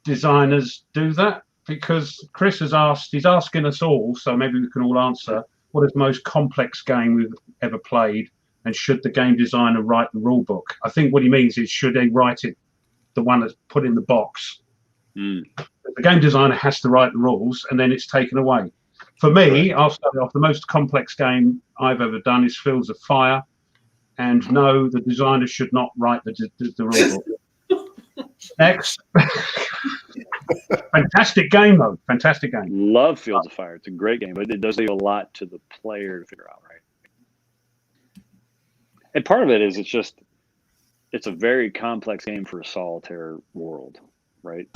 designers do that? Because Chris has asked, he's asking us all, so maybe we can all answer, what is the most complex game we've ever played, and should the game designer write the rule book? I think what he means is, should they write it, the one that's put in the box? The game designer has to write the rules, and then it's taken away. For me, I'll start off, the most complex game I've ever done is Fields of Fire, and no, the designer should not write the rule book. Next. Fantastic game, though. Fantastic game. Love Fields of Fire. It's a great game, but it does leave a lot to the player to figure out, right? And part of it is it's a very complex game for a solitaire world, right?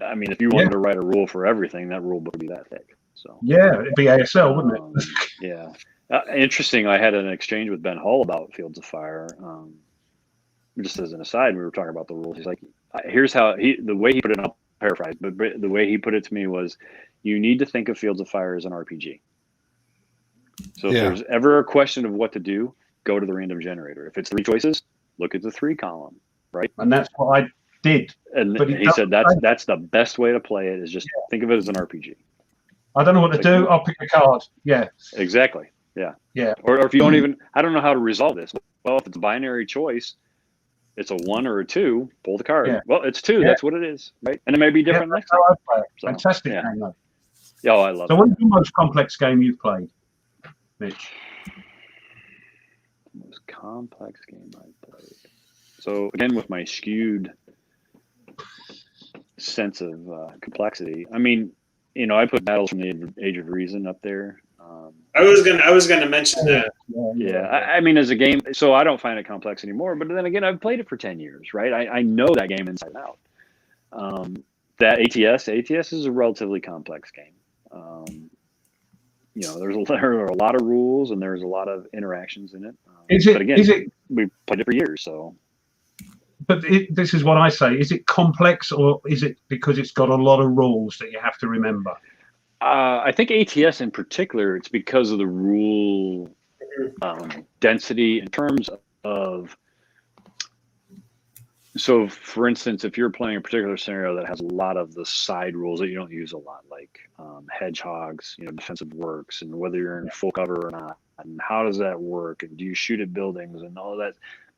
I mean, if you wanted to write a rule for everything, that rule book would be that thick. So yeah, it'd be ASL, wouldn't it? Yeah. Interesting. I had an exchange with Ben Hull about Fields of Fire. Just as an aside, we were talking about the rules. He's like, here's how the way he put it, and I'll paraphrase, but the way he put it to me was, you need to think of Fields of Fire as an RPG. So if there's ever a question of what to do, go to the random generator. If it's 3 choices, look at the 3 column, right? And that's what I did. And he said that's the best way to play it, is just think of it as an RPG. I don't know what to do. I'll pick a card. Yeah. Exactly. Yeah. Yeah. Or if you don't even, I don't know how to resolve this. Well, if it's a binary choice, it's a 1 or a 2, pull the card. Yeah. Well, it's 2. That's what it is, right? And it may be different next time. So, fantastic game, though. Yeah, I love it. So, what's the most complex game you've played, Mitch? The most complex game I've played. So, again, with my skewed sense of complexity, I mean, I put Battles from the Age of Reason up there. I was gonna mention that. Yeah. I mean, as a game, so I don't find it complex anymore. But then again, I've played it for 10 years, right? I know that game inside out. That ATS is a relatively complex game. There are a lot of rules and there's a lot of interactions in it. We played it for years, so. But this is what I say: is it complex, or is it because it's got a lot of rules that you have to remember? I think ATS in particular, it's because of the rule density in terms of. So, for instance, if you're playing a particular scenario that has a lot of the side rules that you don't use a lot, like hedgehogs, defensive works, and whether you're in full cover or not, and how does that work, and do you shoot at buildings and all of that.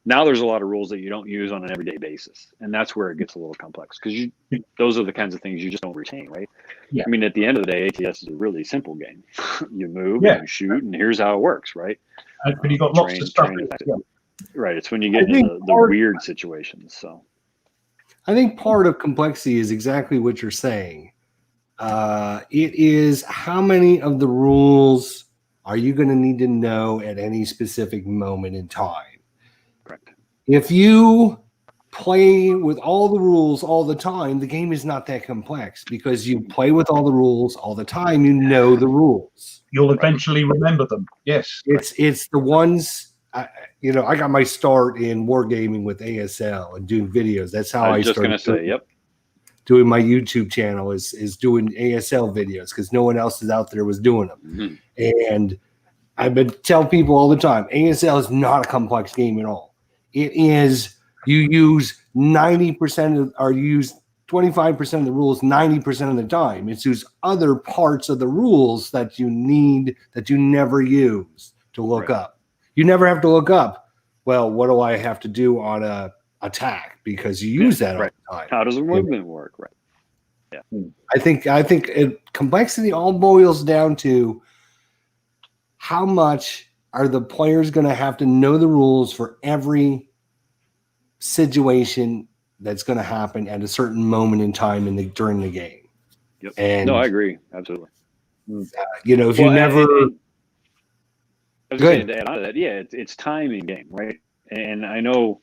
Now there's a lot of rules that you don't use on an everyday basis, and that's where it gets a little complex, because those are the kinds of things you just don't retain, right? Yeah. I mean, at the end of the day, ATS is a really simple game. You move, and you shoot, and here's how it works, right? But you got lots of stuff. Right. It's when you get into the weird situations. So, I think part of complexity is exactly what you're saying. It is how many of the rules are you going to need to know at any specific moment in time? Correct. If you play with all the rules all the time, the game is not that complex, because you play with all the rules all the time. You know the rules. You'll eventually remember them. Yes. It's the ones. I got my start in wargaming with ASL and doing videos. That's how I started. Doing my YouTube channel is doing ASL videos, because no one else is out there was doing them. Mm-hmm. And I've been telling people all the time, ASL is not a complex game at all. It is, you use 90% or you use 25% of the rules 90% of the time. It's those other parts of the rules that you need, that you never use to look up. You never have to look up, well, what do I have to do on a attack? Because you use that all the time. How does the movement work? Right. Yeah. I think complexity all boils down to how much are the players going to have to know the rules for every situation that's going to happen at a certain moment in time during the game. Yep. And I agree. Absolutely. If you never... I was going to add on to that. Yeah, it's timing game, right? And I know,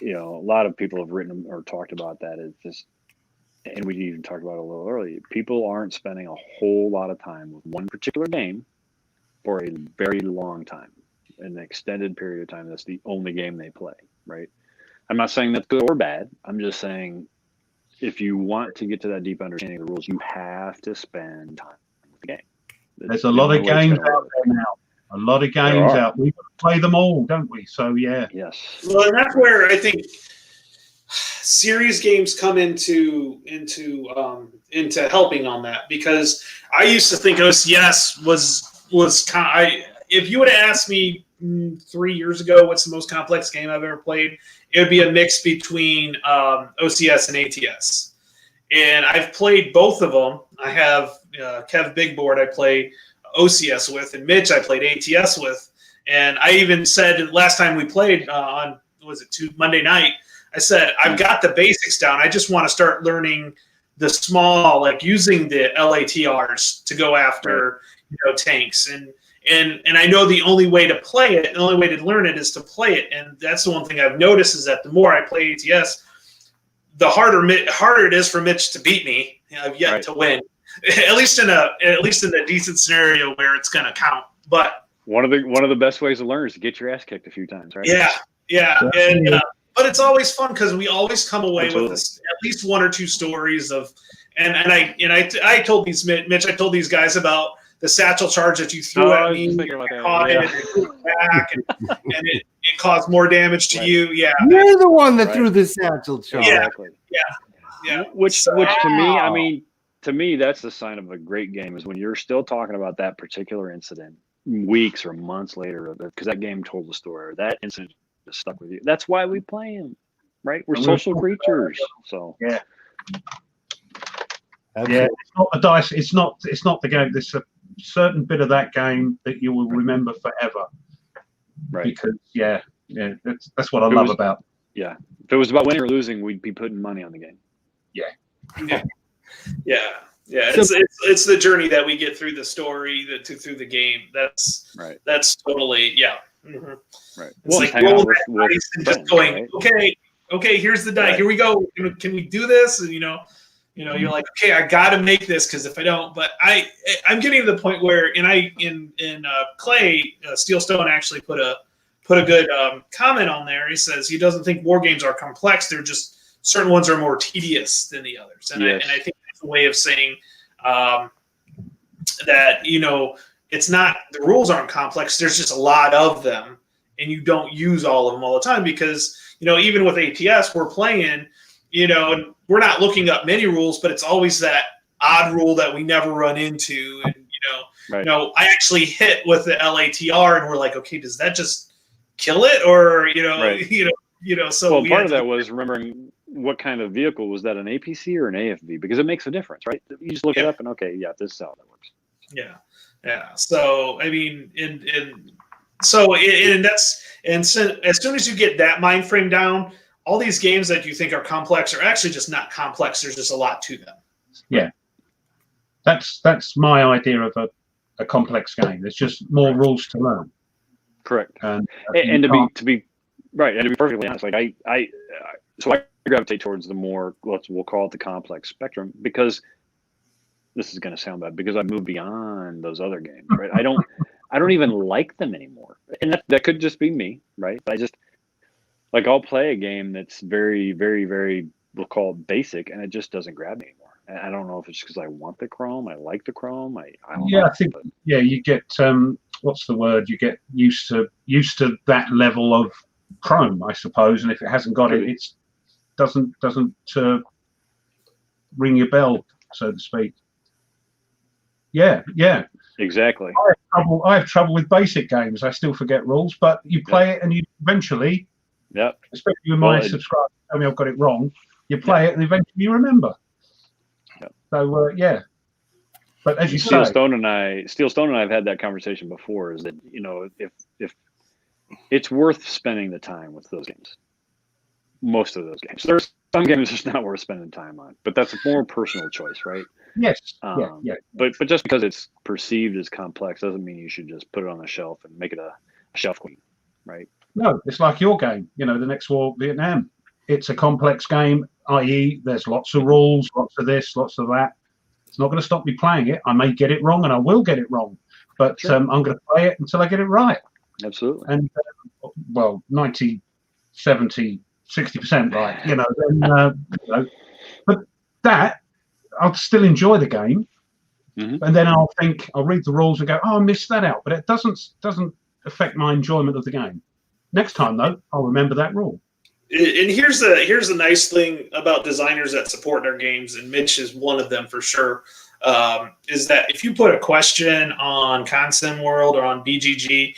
a lot of people have written or talked about that. It's just, and we even talked about it a little earlier. People aren't spending a whole lot of time with one particular game for a very long time, an extended period of time. That's the only game they play, right? I'm not saying that's good or bad. I'm just saying, if you want to get to that deep understanding of the rules, you have to spend time with the game. There's a lot of games out there now. A lot of games out. We play them all, don't we? So yeah. Yes. Well, and that's where I think series games come into helping on that, because I used to think OCS was kind of, if you would have asked me 3 years ago what's the most complex game I've ever played, it would be a mix between OCS and ATS. And I've played both of them. I have Kev Big Board I play OCS with, and Mitch I played ATS with. And I even said last time we played on, Monday night, I said, I've got the basics down. I just want to start learning the small, like using the LATRs to go after tanks. And I know the only way to play it, the only way to learn it is to play it. And that's the one thing I've noticed, is that the more I play ATS, the harder it is for Mitch to beat me. I've yet to win, at least in a decent scenario where it's going to count. But one of the best ways to learn is to get your ass kicked a few times, right? Yeah, and but it's always fun because we always come away with this, at least one or two stories of, and I told these Mitch, I told these guys about the satchel charge that you threw at me, caught it, and it threw it back, and it caused more damage to you. Yeah, you're the one that threw the satchel charge. Yeah. Which to me, I mean, to me, that's the sign of a great game is when you're still talking about that particular incident weeks or months later, because that game told the story, or that incident just stuck with you. That's why we play them, right? We're social creatures. So yeah. Yeah, it's not the dice. It's not the game. There's a certain bit of that game that you will remember forever. Right. Because that's what I love about. Yeah. If it was about winning or losing, we'd be putting money on the game. Yeah. It's the journey that we get through the story, through the game. That's right. That's totally Right. It's like rolling that dice and just going, okay, here's the die. Right. Here we go. Can we do this? And you're like, okay, I got to make this because if I don't, but I'm getting to the point where, in Clay, Steel Stone actually put a good comment on there. He says he doesn't think war games are complex. They're just certain ones are more tedious than the others, and I think that's a way of saying that it's not the rules aren't complex. There's just a lot of them, and you don't use all of them all the time because even with ATS we're playing. And we're not looking up many rules, but it's always that odd rule that we never run into. And, I actually hit with the LATR and we're like, okay, does that just kill it? Or, so part of that was remembering what kind of vehicle was that, an APC or an AFV? Because it makes a difference, right? You just look it up and this is how that works. Yeah. So, I mean, so as soon as you get that mind frame down, all these games that you think are complex are actually just not complex. There's just a lot to them. Yeah. That's my idea of a complex game. There's just more rules to learn. Correct. And to be perfectly honest, like I gravitate towards the more, we'll call it the complex spectrum, because this is going to sound bad, because I moved beyond those other games, right? I don't even like them anymore. And that could just be me, right? I'll play a game that's very, very, very, we'll call it basic, and it just doesn't grab me anymore. And I don't know if it's because I want the chrome, I like the chrome. I don't know. I think you get what's the word? You get used to that level of chrome, I suppose. And if it hasn't got it, it doesn't ring your bell, so to speak. Yeah. Exactly. I have trouble with basic games. I still forget rules, but you play it and you eventually. Yeah. Especially with my subscribers tell me I've got it wrong. You play it and eventually you remember. Yep. So But as you Steel say, Stone and I have had that conversation before. Is that if it's worth spending the time with those games, most of those games. There's some games it's not worth spending time on, but that's a more personal choice, right? Yes. But just because it's perceived as complex doesn't mean you should just put it on the shelf and make it a shelf queen, right? No, it's like your game, the next war, Vietnam. It's a complex game, i.e. there's lots of rules, lots of this, lots of that. It's not going to stop me playing it. I may get it wrong, and I will get it wrong. But I'm going to play it until I get it right. Absolutely. And, 90, 70, 60% right, But that, I'll still enjoy the game. Mm-hmm. And then I'll read the rules and go, I missed that out. But it doesn't affect my enjoyment of the game. Next time, though, I'll remember that rule. And here's the nice thing about designers that support their games, and Mitch is one of them for sure, is that if you put a question on Consim World or on BGG,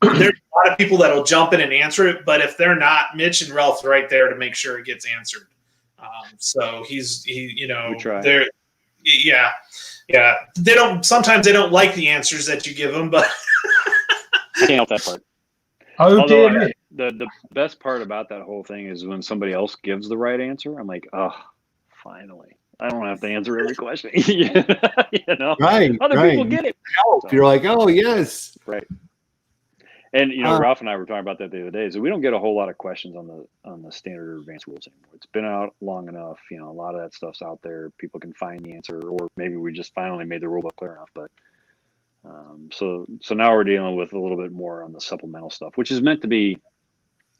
there's a lot of people that'll jump in and answer it, but if they're not, Mitch and Ralph's right there to make sure it gets answered. So they're, sometimes they don't like the answers that you give them, but I can't help that part. Oh, dear. The best part about that whole thing is when somebody else gives the right answer, I'm like, oh, finally. I don't have to answer every question. Right. Other people get it. You're like, oh, yes. Right. And Ralph and I were talking about that the other day. So we don't get a whole lot of questions on the standard or advanced rules anymore. It's been out long enough. A lot of that stuff's out there. People can find the answer, or maybe we just finally made the rulebook clear enough. But so now we're dealing with a little bit more on the supplemental stuff, which is meant to be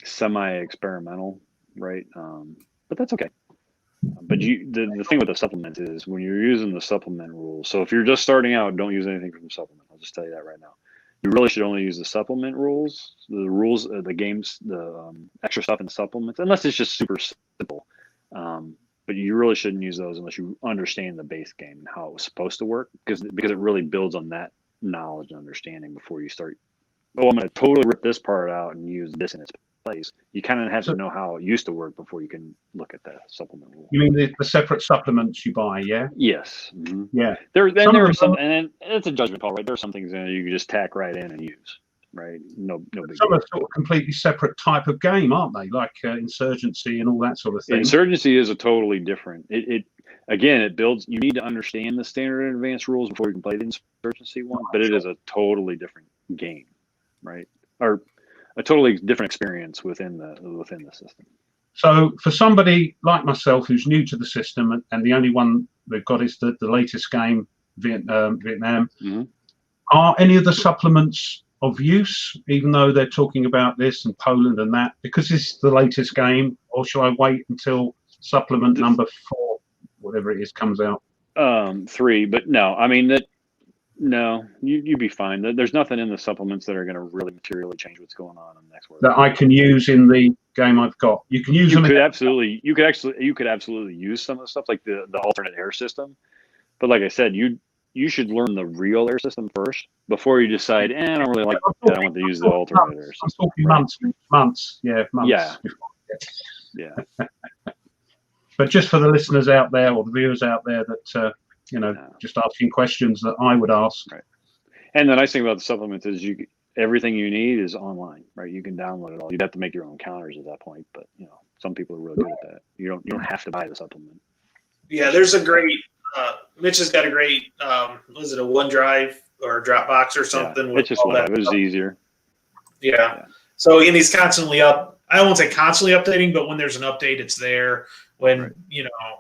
semi-experimental, right? But that's okay. But the thing with the supplements is when you're using the supplement rules. So if you're just starting out, don't use anything from the supplement. I'll just tell you that right now. You really should only use the supplement rules, the games, the extra stuff in the supplements, unless it's just super simple. But you really shouldn't use those unless you understand the base game and how it was supposed to work, because it really builds on that knowledge and understanding before you start. Oh, I'm going to totally rip this part out and use this in its place. You kind of have to know how it used to work before you can look at the supplement rule. You mean the separate supplements you buy? Yeah. Yes. Mm-hmm. Yeah. There are some, and it's a judgment call, right? There's some things in there you can just tack right in and use, right? No big Some deal. are sort of completely separate type of game, aren't they? Like Insurgency and all that sort of thing. Insurgency is a totally different. It builds. You need to understand the standard and advanced rules before you can play the Insurgency one, but it is a totally different game, right? Or a totally different experience within the system. So for somebody like myself who's new to the system and the only one they've got is the latest game, Vietnam, Mm-hmm. Are any of the supplements of use, even though they're talking about this and Poland and that, because it's the latest game, or shall I wait until supplement number 4, whatever it is, comes out? 3, but no, I mean that. No, you'd be fine. There's nothing in the supplements that are going to really materially change what's going on in the next world. That I can use in the game I've got. You can use them. You could absolutely use some of the stuff like the alternate air system. But like I said, you should learn the real air system first before you decide, I don't really like that. I want to use the alternate air system. I'm talking months. Yeah, months. Yeah. But just for the listeners out there or the viewers out there that just asking questions that I would ask. Right. And the nice thing about the supplements is everything you need is online, right? You can download it all. You'd have to make your own counters at that point, but some people are really good at that. You don't have to buy the supplement. Yeah, there's a great Mitch has got a great was it a OneDrive or a Dropbox or something? Yeah, it's just it was easier. Yeah. So and he's constantly up. I won't say constantly updating, but when there's an update, it's there. When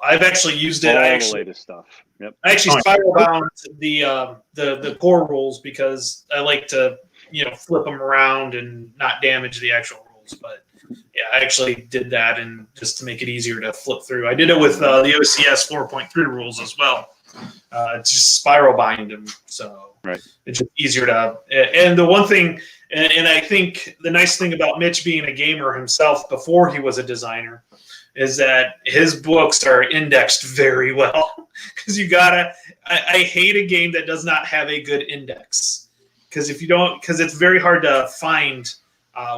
I've actually used it. The latest stuff. Yep. I actually spiral bound the core rules because I like to flip them around and not damage the actual rules. But yeah, I actually did that and just to make it easier to flip through. I did it with the OCS 4.3 rules as well. It's just spiral bind them, so it's just easier to. And the one thing, and I think the nice thing about Mitch being a gamer himself before he was a designer, is that his books are indexed very well. Because I hate a game that does not have a good index. Because it's very hard to find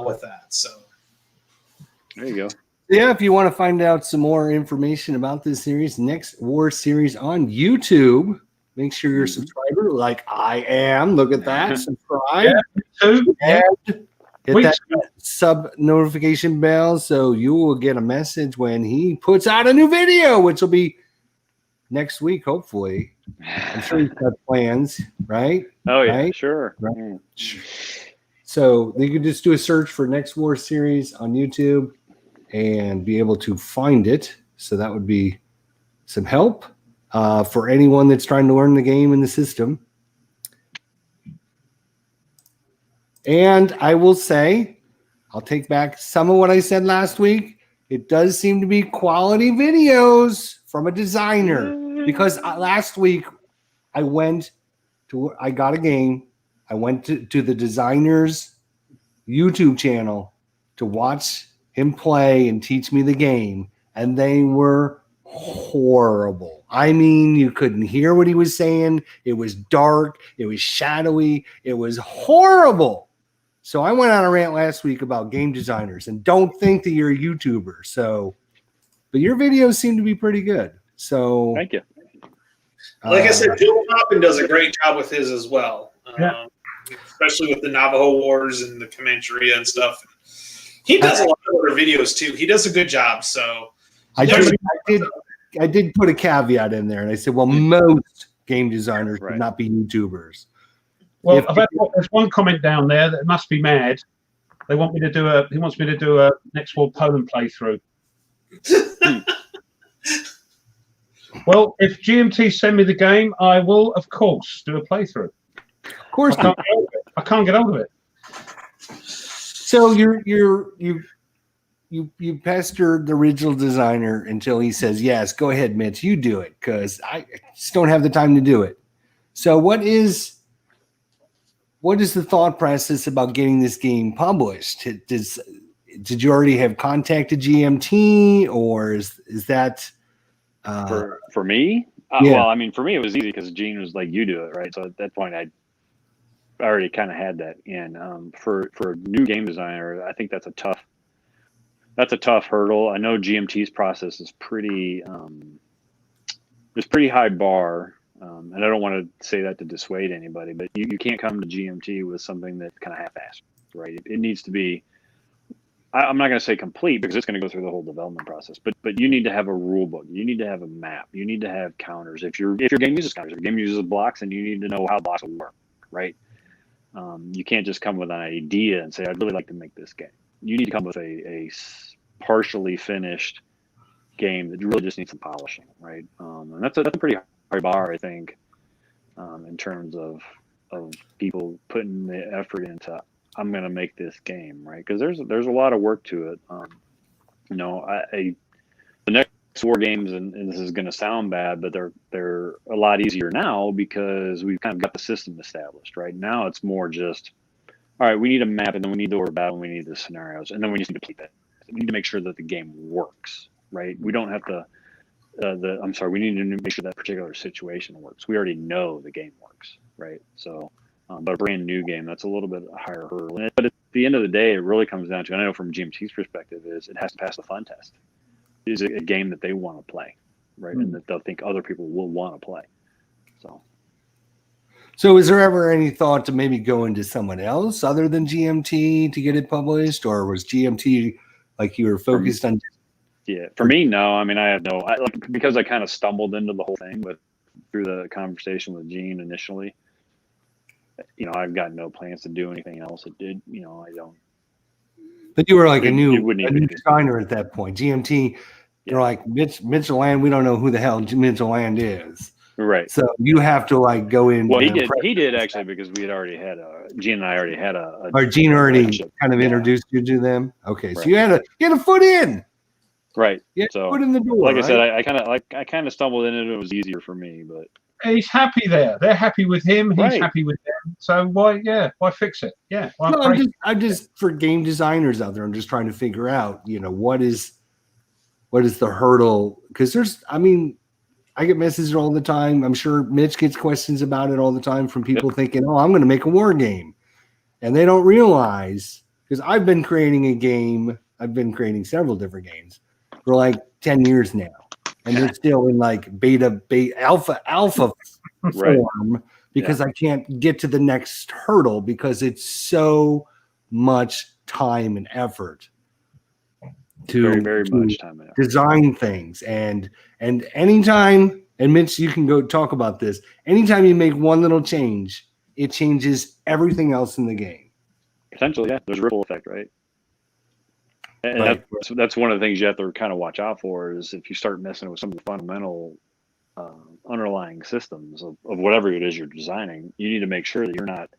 with that. So there you go. Yeah, if you want to find out some more information about this series, next War series on YouTube, make sure you're a subscriber like I am. Look at that. Subscribe. And hit that sub notification bell so you will get a message when he puts out a new video, which will be next week, hopefully. I'm sure he's got plans, right? Oh, yeah, right? Sure. Right. So you can just do a search for Next War series on YouTube and be able to find it. So that would be some help for anyone that's trying to learn the game and the system. And I will say, I'll take back some of what I said last week. It does seem to be quality videos from a designer, because last week I got a game. I went to the designer's YouTube channel to watch him play and teach me the game, and they were horrible. I mean, you couldn't hear what he was saying. It was dark. It was shadowy. It was horrible. So I went on a rant last week about game designers, and don't think that you're a YouTuber. So, but your videos seem to be pretty good. So thank you. Like I said, Joe Poppin does a great job with his as well. Especially with the Navajo Wars and the Comancheria and stuff. He does a lot of other videos too. He does a good job. So I did put a caveat in there, and I said, well, most game designers would not be YouTubers. Well, there's one comment down there that must be mad. He wants me to do a Next World Poland playthrough. Well, if GMT send me the game, I will, of course, do a playthrough. Of course, I can't get hold of it. So you pestered the original designer until he says, yes, go ahead, Mitch, you do it, because I just don't have the time to do it. So what is the thought process about getting this game published? Did you already have contacted GMT, or is that for me? Yeah. Well, I mean, for me, it was easy because Gene was like, you do it, right? So at that point, I already kind of had that in. For a new game designer, I think that's a tough hurdle. I know GMT's process is pretty high bar. And I don't want to say that to dissuade anybody, but you can't come to GMT with something that's kind of half-assed, right? It needs to be, I'm not going to say complete because it's going to go through the whole development process, but you need to have a rule book. You need to have a map. You need to have counters. If your game uses counters, if your game uses blocks, then you need to know how blocks will work, right? You can't just come with an idea and say, I'd really like to make this game. You need to come with a partially finished game that really just needs some polishing, right? And that's a pretty high bar, I think, in terms of people putting the effort into, I'm going to make this game, right? Because there's a lot of work to it. The next war games, and this is going to sound bad, but they're a lot easier now because we've kind of got the system established, right? Now it's more just, all right, we need a map, and then we need the order of battle, and we need the scenarios, and then we just need to keep it. We need to make sure that the game works, right? We don't have to. We need to make sure that particular situation works. We already know the game works, right? So, but a brand new game, that's a little bit higher hurdle. But at the end of the day, it really comes down to, and I know from GMT's perspective, is it has to pass the fun test. Is it a game that they want to play, right? And that they'll think other people will want to play. So is there ever any thought to maybe go into someone else other than GMT to get it published, or was GMT like you were focused on? Yeah, for me, no. I mean, because I kind of stumbled into the whole thing through the conversation with Gene initially. I've got no plans to do anything else. I don't. But you were like a new designer at that point. GMT, you're like Mitchell Land. We don't know who the hell Mitchell Land is. Right. So you have to like go in. Well, he did actually, because we had already had Gene and I already had or Gene already kind of introduced you to them. Okay, so you had a foot in. Right. So foot in the door. Like I said, I kind of stumbled in it. It was easier for me, but he's happy there. They're happy with him. He's happy with them. So why fix it? Yeah. Well, I'm just for game designers out there. I'm just trying to figure out, what is the hurdle? Because I get messages all the time. I'm sure Mitch gets questions about it all the time from people thinking, I'm going to make a war game. And they don't realize, because I've been creating a game. I've been creating several different games for like 10 years now. And they're still in like beta, alpha form because I can't get to the next hurdle because it's so much time and effort to very, very much time and effort. Design things. And anytime, and Mitch, you can go talk about this. Anytime you make one little change, it changes everything else in the game. Potentially, yeah. There's a ripple effect, right? And that's one of the things you have to kind of watch out for is if you start messing with some of the fundamental underlying systems of whatever it is you're designing, you need to make sure that you're not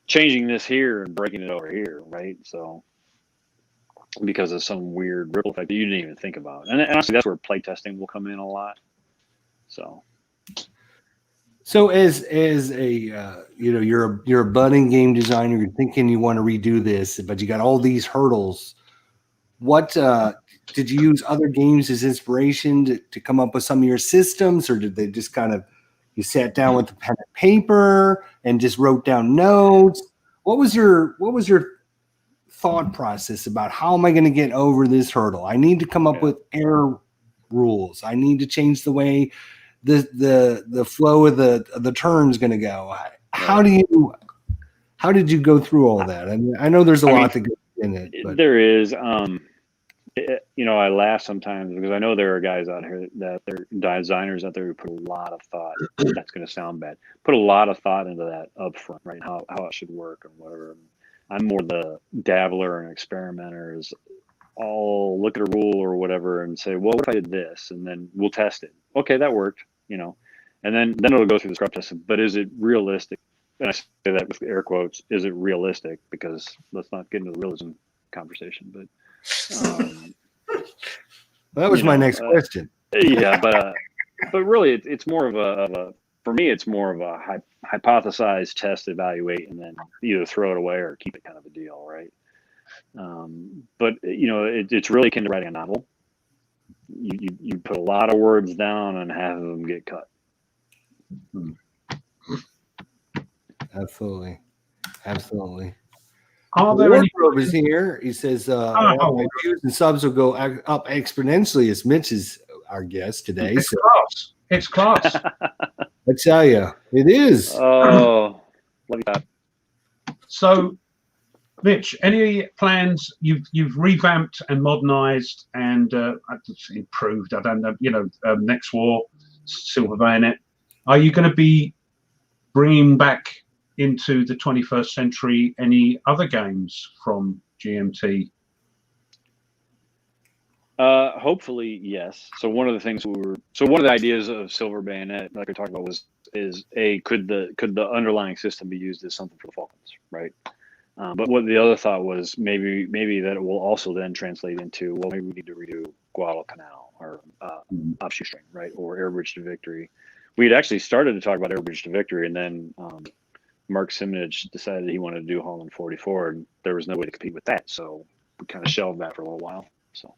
changing this here and breaking it over here, right? So because of some weird ripple effect that you didn't even think about. And honestly, that's where playtesting will come in a lot. So as a you're a budding game designer, you're thinking you want to redo this, but you got all these hurdles. What did you use other games as inspiration to come up with some of your systems, or did they just kind of you sat down with a pen and paper and just wrote down notes? What was your thought process about how am I going to get over this hurdle? I need to come up with error rules. I need to change the way the flow of the turn is going to go. How did you go through all that? I mean, I know there's a lot to go in it. But. There is. I laugh sometimes because I know there are guys out here that they're designers out there who put a lot of thought. That's going to sound bad. Put a lot of thought into that up front, right? How it should work or whatever. I'm more the dabbler and experimenter. I'll look at a rule or whatever and say, well, what if I did this? And then we'll test it. Okay, that worked, and then it'll go through the scrub test. But is it realistic? And I say that with air quotes. Is it realistic? Because let's not get into the realism conversation. But that was my next question. Yeah, but really, it's more of a for me, it's more of a hypothesize, test, evaluate, and then either throw it away or keep it kind of a deal, right? But it's really akin to writing a novel. You put a lot of words down and half of them get cut. Absolutely. Are there any is here? He says views and subs will go up exponentially as Mitch is our guest today. It's class. I tell you, it is. Oh, love that. So, Mitch, any plans? You've revamped and modernized and improved. I don't know. Next War, Silver Bayonet. Are you going to be bringing back into the 21st century any other games from GMT? Hopefully, yes. So one of the ideas of Silver Bayonet, like I talked about, could the underlying system be used as something for the Falcons, right? But what the other thought was maybe that it will also then translate into, well, maybe we need to redo Guadalcanal or Op Shoestring, right? Or Air Bridge to Victory. We had actually started to talk about Air Bridge to Victory, and then Mark Simnich decided he wanted to do Holland 44, and there was no way to compete with that, so we kind of shelved that for a little while. So,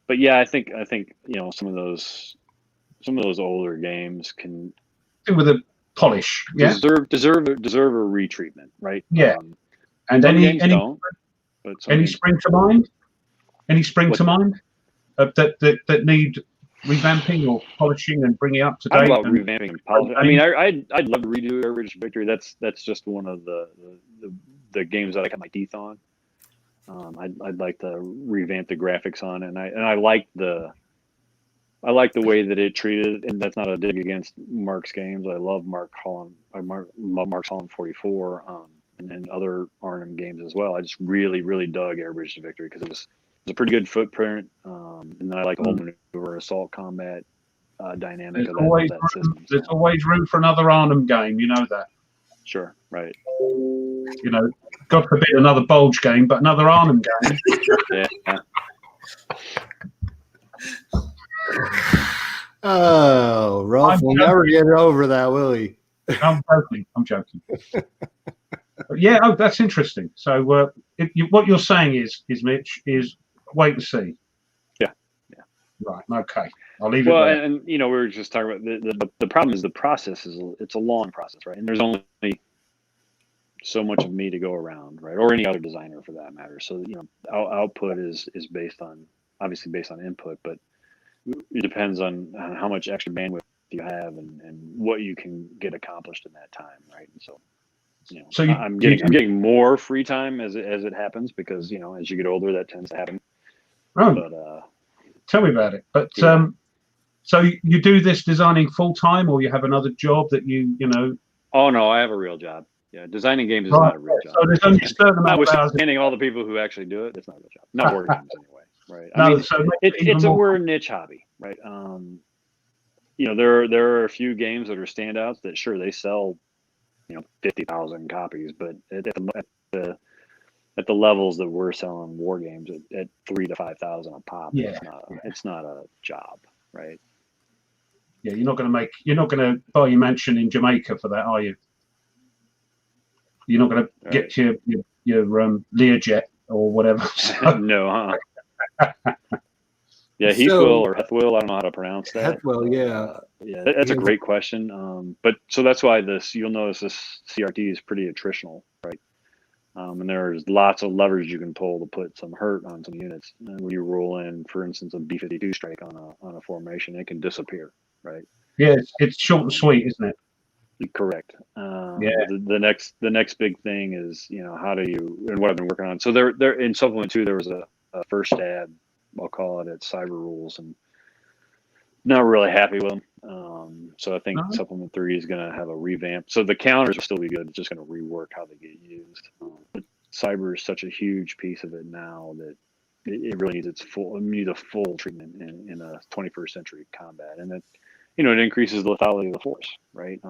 but yeah, I think some of those older games can with a polish, deserve a retreatment, right? Yeah, and any don't, but any spring to mind? Any spring to mind that need revamping or polishing and bringing it up to date? How about revamping and polishing? I mean, I'd love to redo Air Bridge Victory. That's just one of the games that I got my teeth on. I'd like to revamp the graphics on it, and I like the way that it treated, and that's not a dig against Mark's games. I love Mark's Holland 44, and then other Arnhem games as well. I just really, really dug Air Bridge to Victory because it was a pretty good footprint, and then I like the whole maneuver assault combat dynamic of that system. There's always room for another Arnhem game, you know that. Sure, right. God forbid another Bulge game, but another Arnhem game. Yeah. Oh, Ralph will never get over that, will he? I'm joking. Yeah, that's interesting. So what you're saying is Mitch, is wait and see. Yeah. Right. Okay. I'll leave it there. there. And we were just talking about the problem is the process it's a long process, right? And there's only so much of me to go around, right? Or any other designer for that matter. So output is obviously based on input, but it depends on how much extra bandwidth you have and what you can get accomplished in that time, right? And so I'm getting more free time as it happens because as you get older that tends to happen. Oh, but tell me about it. But so you do this designing full time, or you have another job that you know? Oh no, I have a real job. Yeah, designing games is not a real job. So there's only a certain amount of hours. Notwithstanding all the people who actually do it, it's not a real job. Not board games anyway, right? No, we're a niche hobby, right? There are a few games that are standouts that sure they sell 50,000 copies, but at the levels that we're selling war games at 3,000 to 5,000 a pop, it's not a job, right? Yeah, you're not going to buy your mansion in Jamaica for that, are you? You're not going to get your Learjet or whatever. No, huh? Yeah, Heathwill or Hethwill. I don't know how to pronounce that. Hethwill, yeah. Yeah, that's a great question. But so that's why you'll notice this CRT is pretty attritional, right? And there's lots of levers you can pull to put some hurt on some units. And when you roll in, for instance, a B-52 strike on a formation, it can disappear, right? Yeah, it's short and sweet, isn't it? Correct. The next big thing is how do you, and what I've been working on. So there in Supplement 2 there was a first stab, I'll call it, at Cyber Rules, and not really happy with them. So I think Supplement 3 is going to have a revamp. So the counters will still be good. It's just going to rework how they get used. But Cyber is such a huge piece of it now that it really needs a full treatment in a 21st century combat, and it increases the lethality of the force, right?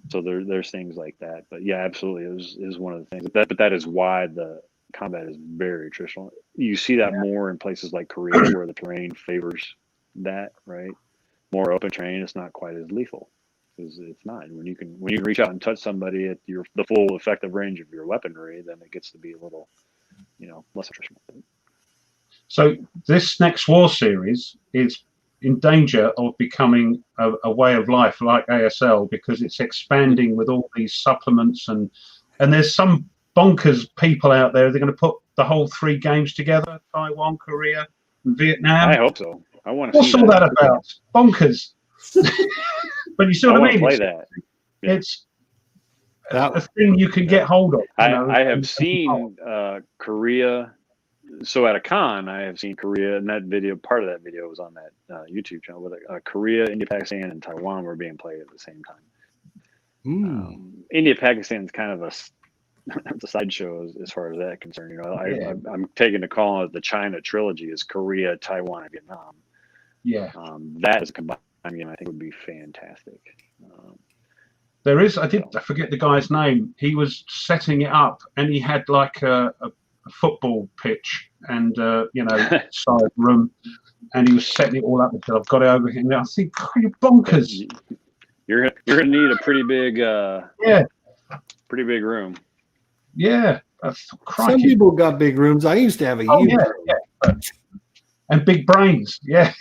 So there's things like that. But yeah, absolutely, it was one of the things. But that is why the combat is very traditional. You see that more in places like Korea, where the terrain favors that, right? More open terrain, it's not quite as lethal, because it's not. When you can reach out and touch somebody at the full effective range of your weaponry, then it gets to be a little, less traditional. So this next war series is in danger of becoming a way of life like ASL, because it's expanding with all these supplements, and there's some bonkers people out there. They're going to put the whole 3 games together: Taiwan, Korea, and Vietnam. I hope so. I want to. What's all that about? Bonkers. But you see what I mean? Play that. Yeah. It's a thing you can get hold of. I have seen Korea. So at a con, I have seen Korea, and that video, part of that video was on that YouTube channel, where Korea, India, Pakistan, and Taiwan were being played at the same time. India, Pakistan is kind of a sideshow as far as that concerned. I'm taking the call it the China trilogy is Korea, Taiwan, and Vietnam. Yeah. That as a combined game, I think, would be fantastic. There is, I forget the guy's name. He was setting it up, and he had like a football pitch and side room, and he was setting it all up until I've got it over here. And I think, you're bonkers. You're gonna need a pretty big pretty big room. Yeah, some people got big rooms. I used to have a huge room. And big brains. Yeah,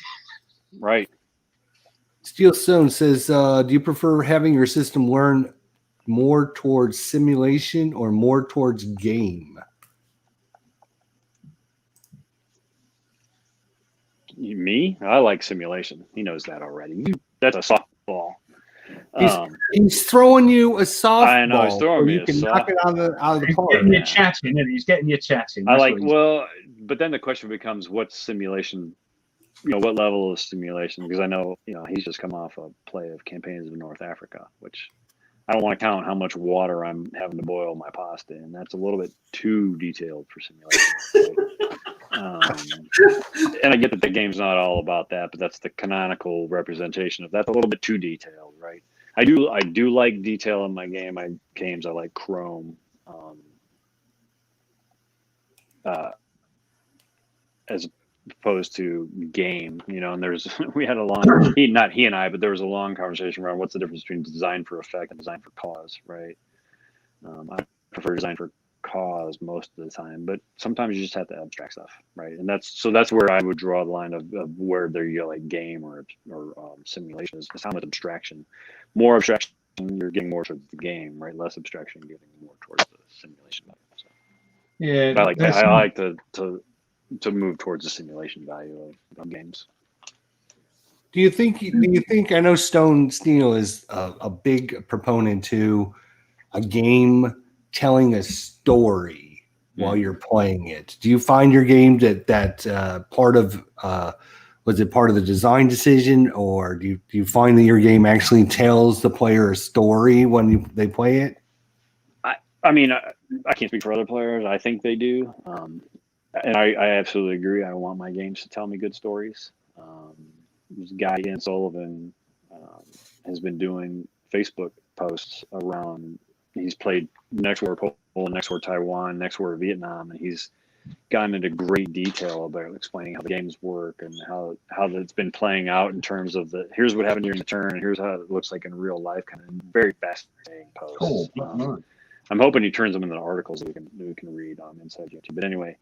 right. Steel Stone says, do you prefer having your system learn more towards simulation or more towards game? Me? I like simulation. He knows that already. That's a softball. He's throwing you a softball. I know, he's throwing me you can knock it out of the park. He's getting you chatting. But then the question becomes, what's simulation? What level of simulation? Because I know, he's just come off a play of Campaigns of North Africa, which I don't want to count how much water I'm having to boil my pasta in. That's a little bit too detailed for simulation. And I get that the game's not all about that, but that's the canonical representation of that's a little bit too detailed, right? I do like detail in my games. I like Chrome, as opposed to game, and we had a long not he and I, but there was a long conversation around what's the difference between design for effect and design for cause, right? I prefer design for cause most of the time, but sometimes you just have to abstract stuff, right? And that's where I would draw the line of where there you go, like game or simulation is how much abstraction. More abstraction, you're getting more towards the game, right? Less abstraction, you're getting more towards the simulation value. So yeah, I like to move towards the simulation value of games. Do you think? I know Stone Steel is a big proponent to a game telling a story while you're playing it. Do you find your game that part of was it part of the design decision, or do you find that your game actually tells the player a story when they play it? I mean, I can't speak for other players. I think they do. And I absolutely agree. I want my games to tell me good stories. This guy, Ian Sullivan, has been doing Facebook posts around, he's played Next War Poland, Next War Taiwan, Next War Vietnam, and he's gotten into great detail about explaining how the games work and how it's been playing out in terms of here's what happened during the turn, and here's how it looks like in real life, kind of very fascinating posts. Cool. I'm hoping he turns them into articles that we can read on Inside GMT. But anyway,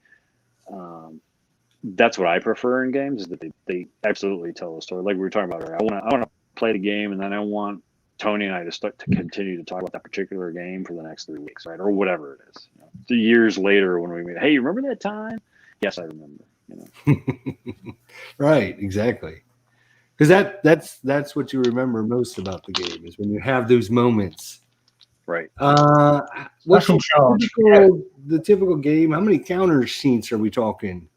that's what I prefer in games, is that they absolutely tell a story. Like we were talking about earlier. I want to play the game, and then I want Tony and I to continue to talk about that particular game for the next 3 weeks, right? Or whatever it is. 2 years later when we meet, hey, remember that time? Yes, I remember. Right, exactly. Because that's what you remember most about the game, is when you have those moments Right. What's Special charge. the typical game? How many counter sheets are we talking?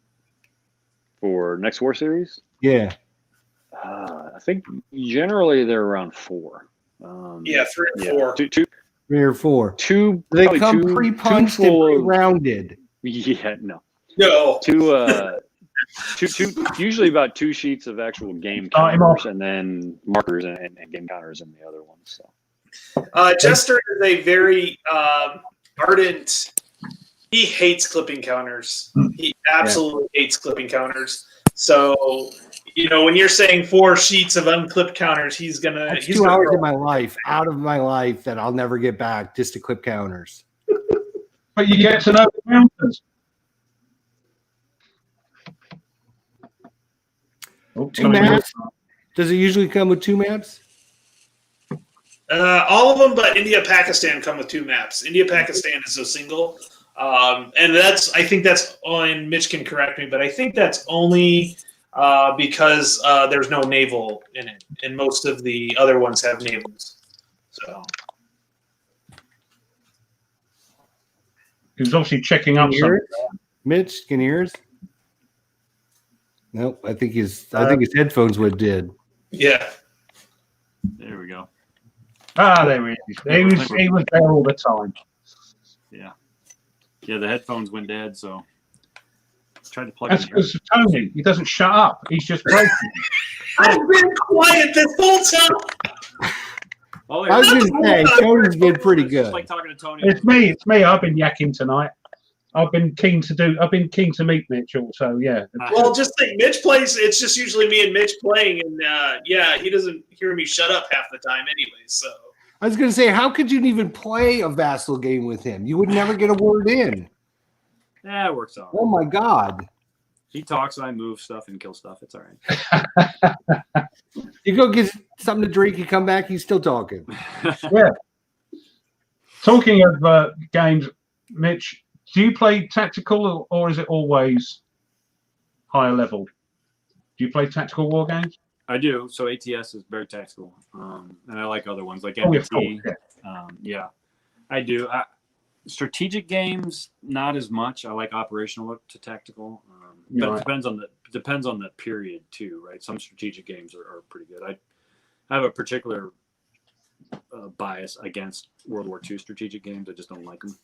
For next War series? Yeah. I think generally they're around 4. 3 and 4. 2, 3 or 4. Two. They come pre-punched and pre-rounded. Yeah, no. No. Two, usually about 2 sheets of actual game counters, and then markers and game counters in the other ones. So. Jester is a very ardent. He hates clipping counters. He absolutely hates clipping counters. So, when you're saying 4 sheets of unclipped counters, he's 2 hours of my life, out of my life, that I'll never get back just to clip counters. But you get to know the counters. 2 maps? Does it usually come with 2 maps? All of them, but India, Pakistan come with 2 maps. India, Pakistan is a single. And I think that's, and Mitch can correct me, but I think that's only because there's no naval in it. And most of the other ones have navals. So. He's obviously checking up something. Mitch, can you hear us? Nope. I think his headphones went dead. Yeah. There we go. There he is. He was there all the time. Yeah. Yeah, the headphones went dead, so I tried to plug That's in here. because Tony, he doesn't shut up. He's just breaking. I've been quiet this whole time. I was going to say, Tony's been pretty good. It's like talking to Tony. It's me. I've been yakking tonight. I've been keen to meet Mitch also, yeah. Well, just like Mitch plays, it's just usually me and Mitch playing, and he doesn't hear me shut up half the time anyway, so. I was going to say, how could you even play a Vassal game with him? You would never get a word in. Yeah, it works out. Oh, my God. He talks, I move stuff and kill stuff. It's all right. You go get something to drink, you come back, he's still talking. Yeah. Talking of games, Mitch, do you play tactical or is it always higher level? Do you play tactical war games? I do. So ATS is very tactical, and I like other ones like MBT. Yeah, I do. Strategic games, not as much. I like operational to tactical, but it depends on the period too, right? Some strategic games are pretty good. I have a particular bias against World War II strategic games. I just don't like them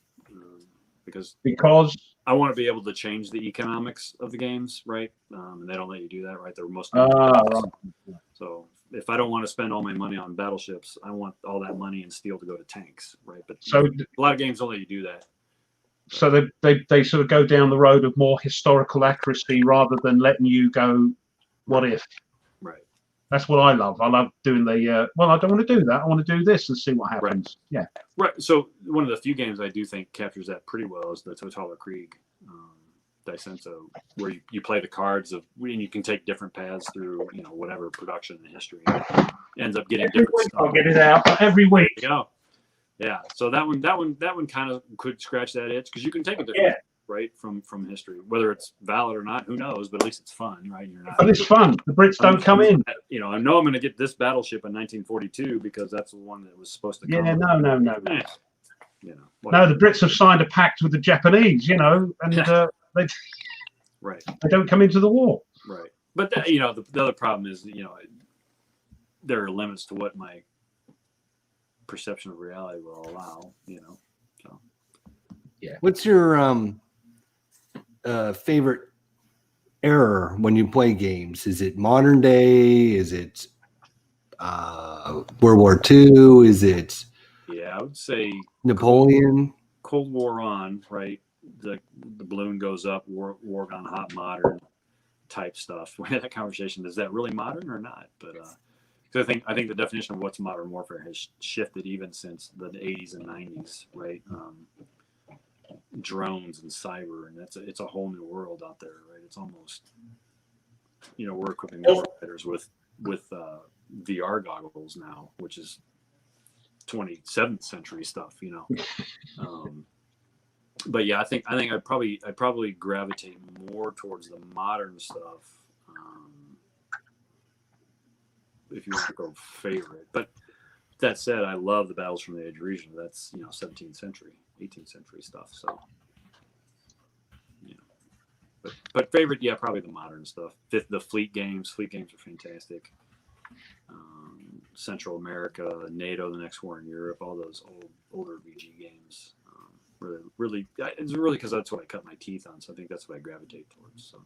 because I want to be able to change the economics of the games, right? And they don't let you do that, right? They're mostly so if I don't want to spend all my money on battleships, I want all that money and steel to go to tanks, right? But so a lot of games don't let you do that. So they sort of go down the road of more historical accuracy rather than letting you go, what if? Right. That's what I love. I love doing the, I don't want to do that. I want to do this and see what happens. Right. Yeah. Right. So one of the few games I do think captures that pretty well is the Totaler Krieg, Dicenso, where you play the cards and you can take different paths through, whatever production in history. Ends up getting different stuff. I'll get it out every week. There you go. Yeah. So that one kind of could scratch that itch because you can take a different right from history, whether it's valid or not, who knows? But at least it's fun, right? You're not. But it's fun. The Brits don't come in. I know I'm going to get this battleship in 1942 because that's the one that was supposed to come. Yeah. No. No, the Brits have signed a pact with the Japanese, and they don't come into the war. Right. But the other problem is, there are limits to what my perception of reality will allow. So. Yeah. What's your favorite era when you play games? Is it modern day? Is it World War II? Is it? Yeah, I would say Napoleon. Cold War on, right? The balloon goes up, war gone hot, modern type stuff. That conversation, is that really modern or not? But I think the definition of what's modern warfare has shifted even since the 80s and 90s, right? Drones and cyber, and it's a whole new world out there, right? It's almost, we're equipping warfighters with VR goggles now, which is 27th century stuff, But yeah, I think I'd probably gravitate more towards the modern stuff. If you want to go favorite, but that said, I love the Battles from the Edge region. That's 17th century, 18th century stuff. So, but favorite, probably the modern stuff. The Fleet games. Fleet games are fantastic. Central America, NATO, the Next War in Europe, all those older VG games. Really, it's really because that's what I cut my teeth on. So I think that's what I gravitate towards. So,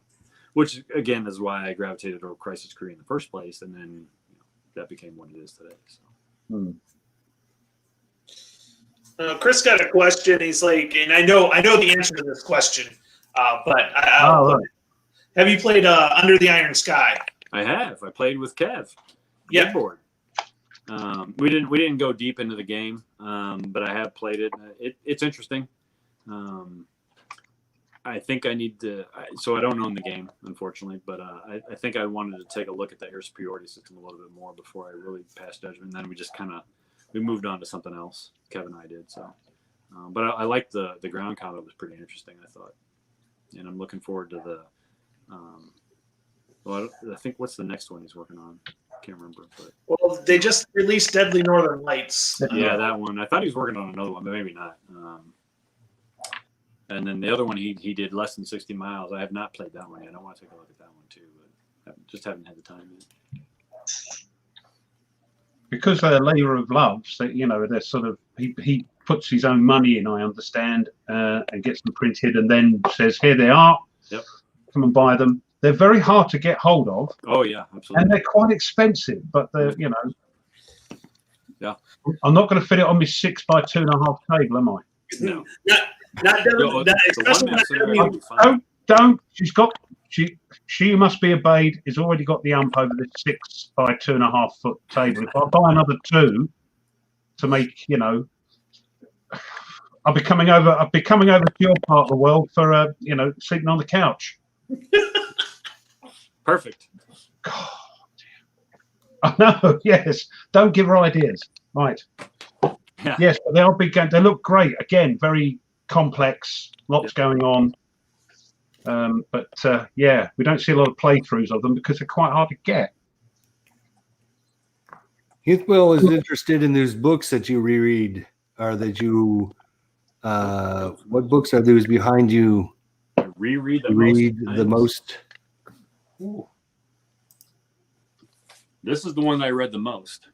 which again is why I gravitated over Crisis Korea in the first place, and then that became what it is today. So. Chris got a question. He's like, and I know the answer to this question, but have you played Under the Iron Sky? I have. I played with Kev. Yeah. Board. We didn't go deep into the game, but I have played it. It's interesting. I think I need to. So I don't own the game, unfortunately, but I think I wanted to take a look at the air superiority system a little bit more before I really passed judgment. And then we just we moved on to something else. Kevin and I did. So, but I liked the ground combat. Was pretty interesting, I thought, and I'm looking forward to the. Well, I think what's the next one he's working on? Can't remember. But well, they just released Deadly Northern Lights. Yeah, that one. I thought he was working on another one, but maybe not. And then the other one, he did Less Than 60 Miles. I have not played that one yet. I want to take a look at that one too, but just haven't had the time yet. Because they're Labour of Love, so they're sort of he puts his own money in, I understand, and gets them printed, and then says, "Here they are. Yep. Come and buy them." They're very hard to get hold of. Oh yeah, absolutely. And they're quite expensive, but they're Yeah. I'm not going to fit it on my 6x2.5 table, am I? No. Don't. She must be obeyed. Has already got the ump over the 6x2.5 foot table. If I buy another 2 to make, I'll be coming over to your part of the world for sleeping on the couch. Perfect. God, I know. Yes. Don't give her ideas. Right. Yeah. Yes, but they are big games. They look great. Again, very complex. Lots going on. But we don't see a lot of playthroughs of them because they're quite hard to get. Heathwell is interested in those books that you reread, or that you. What books are those behind you? Reread the most. Ooh. This is the one I read the most.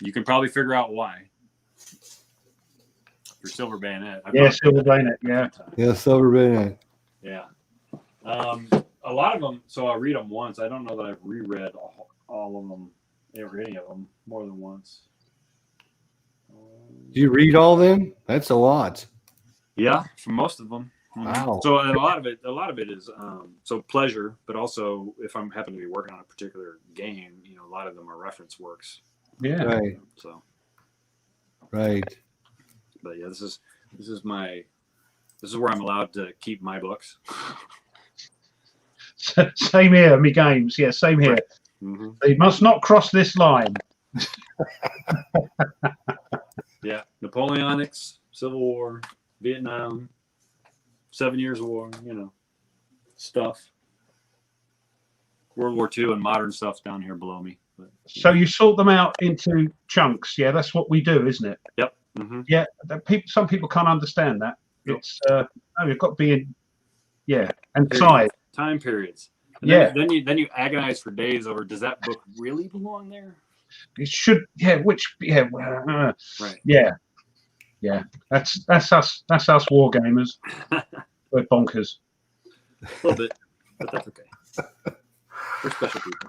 You can probably figure out why. For Silver Bayonet. Silver Bayonet. Yeah, Silver Bayonet. Yeah. A lot of them. So I read them once. I don't know that I've reread all of them, or any of them, more than once. Do you read all of them? That's a lot. Yeah, for most of them. Wow. So a lot of it is so pleasure, but also if I'm happen to be working on a particular game, a lot of them are reference works. Yeah. Right. So. Right. But yeah, this is where I'm allowed to keep my books. Same here, me games. Yeah, same here. Right. Mm-hmm. They must not cross this line. Yeah, Napoleonics, Civil War, Vietnam, 7 Years War, stuff. World War II and modern stuff's down here below me. But, so you sort them out into chunks. Yeah, that's what we do, isn't it? Yep. Mm-hmm. Yeah, some people can't understand that. It's you've got to be in, and size. Time periods. And then you agonize for days over, does that book really belong there? It should. Right. Yeah. That's us. That's us war gamers. We're bonkers. A little bit, but that's okay. We're special people.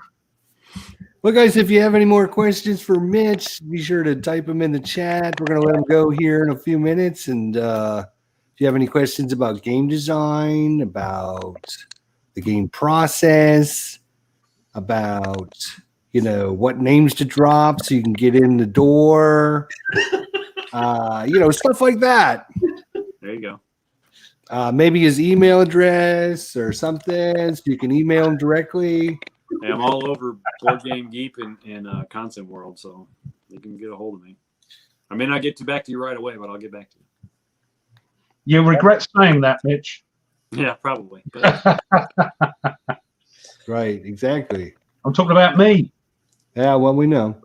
Well, guys, if you have any more questions for Mitch, be sure to type them in the chat. We're going to let him go here in a few minutes. And if you have any questions about game design, about the game process, about, what names to drop so you can get in the door, stuff like that. There you go. Maybe his email address or something, so you can email him directly. Hey, I'm all over Board Game Geek and Concept World, so you can get a hold of me. I may not get back to you right away, but I'll get back to you. You regret saying that, Mitch. Yeah, probably. Right, exactly. I'm talking about me. Yeah, well, we know.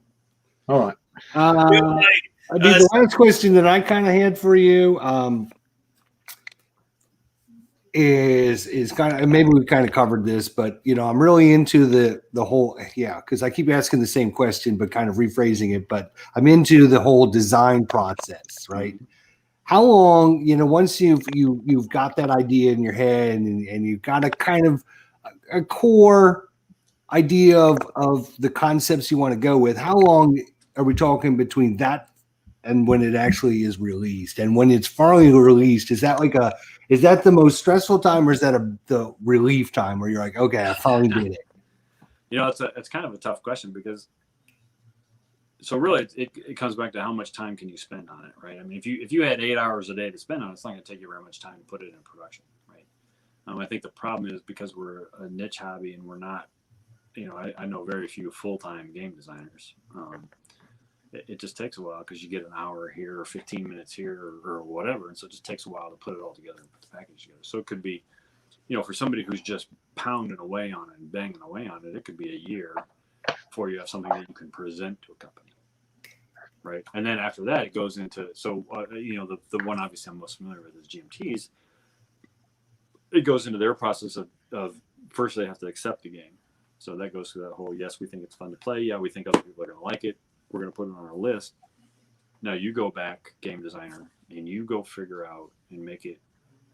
All right. The last question that I kind of had for you is kind of, maybe we've kind of covered this, but I'm really into the whole, because I keep asking the same question but kind of rephrasing it, but I'm into the whole design process, right? How long, once you've got that idea in your head and you've got a kind of a core idea of the concepts you want to go with, how long are we talking between that and when it actually is released? And when it's finally released, is that the most stressful time, or is that the relief time where you're like, okay, I finally did it? It's kind of a tough question because, so really it comes back to how much time can you spend on it, right? I mean, if you had 8 hours a day to spend on it, it's not going to take you very much time to put it in production, right? I think the problem is because we're a niche hobby and we're not, I know very few full-time game designers. It just takes a while because you get an hour here or 15 minutes here or whatever. And so it just takes a while to put it all together and put the package together. So it could be, for somebody who's just pounding away on it and banging away on it, it could be a year before you have something that you can present to a company. Right. And then after that, it goes into, the one obviously I'm most familiar with is GMT's. It goes into their process of first they have to accept the game. So that goes through that whole, yes, we think it's fun to play. Yeah, we think other people are going to like it. We're going to put it on our list. Now you go back, game designer, and you go figure out and make it,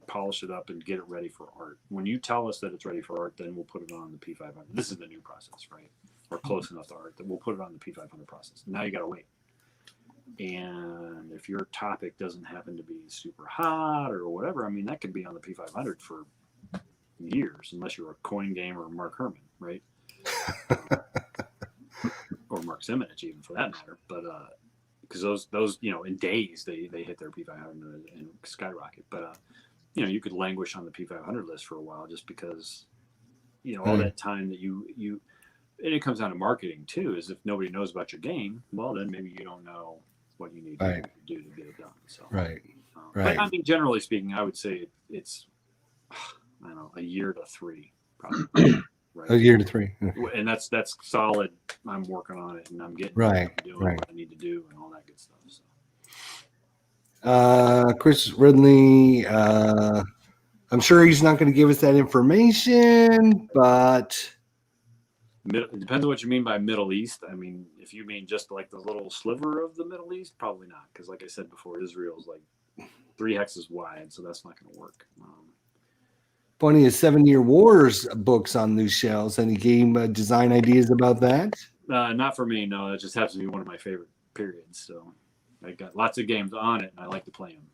polish it up and get it ready for art. When you tell us that it's ready for art, then we'll put it on the P500. This is the new process, right? We're close enough to art that we'll put it on the P500 process. Now you got to wait. And if your topic doesn't happen to be super hot or whatever, I mean, that could be on the P500 for years, unless you're a coin game or Mark Herman, right? Or Mark Simonich, even for that matter. But because those in days they hit their P500 and skyrocket. But you could languish on the P500 list for a while just because all that time that you and it comes down to marketing too. Is if nobody knows about your game, well then maybe you don't know what you need to do to get it done. So right. But I mean, generally speaking, I would say it's I don't know, a year to 3 probably. Right. A year to 3, and that's solid. I'm working on it, and I'm getting doing what I need to do, and all that good stuff. So. Chris Ridley, I'm sure he's not going to give us that information, but it depends on what you mean by Middle East. I mean, if you mean just like the little sliver of the Middle East, probably not, because like I said before, Israel's like 3 hexes wide, so that's not going to work. Plenty of 7-Year Wars books on these shelves. Any game design ideas about that? Not for me. No, it just happens to be one of my favorite periods. So I got lots of games on it, and I like to play them.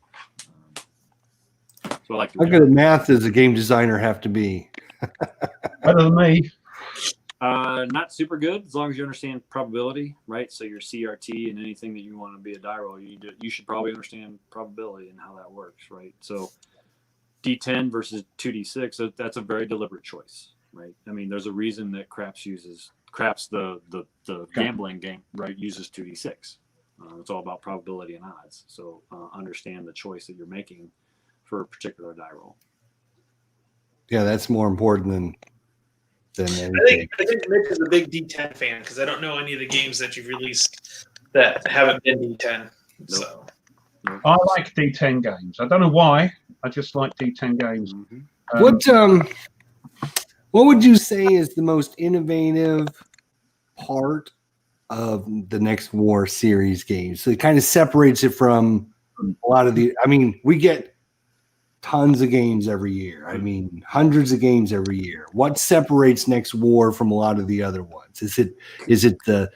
So I like. How good at math does a game designer have to be? Better than me. Not super good, as long as you understand probability, right? So your CRT and anything that you want to be a die roll, you should probably understand probability and how that works, right? So D10 versus 2D6, so that's a very deliberate choice, right? I mean, there's a reason that Craps the gambling game, right, uses 2D6. It's all about probability and odds. So understand the choice that you're making for a particular die roll. Yeah, that's more important than anything. I think Mitch is a big D10 fan because I don't know any of the games that you've released that haven't been D10. Nope. So I like D10 games. I don't know why. I just like D10 games. What would you say is the most innovative part of the Next War series games? So it kind of separates it from a lot of the. I mean, we get tons of games every year. I mean, hundreds of games every year. What separates Next War from a lot of the other ones? Is it the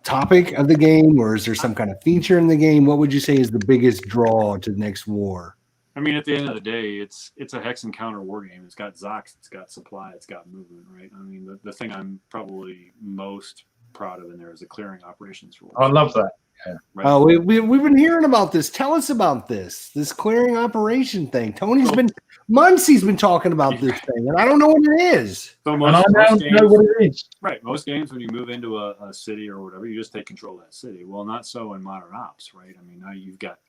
topic of the game, or is there some kind of feature in the game? What would you say is the biggest draw to Next War? I mean, at the end of the day, it's a hex and counter war game. It's got Zox, it's got supply, it's got movement, right? I mean, the thing I'm probably most proud of in there is the clearing operations rule. I love that. Yeah. Right. Oh, we've been hearing about this. Tell us about this clearing operation thing. Tony's been months. He's been talking about this thing, and I don't know what it is. So most games, know what it is. Right. Most games, when you move into a city or whatever, you just take control of that city. Well, not so in modern ops, right? I mean, now you've got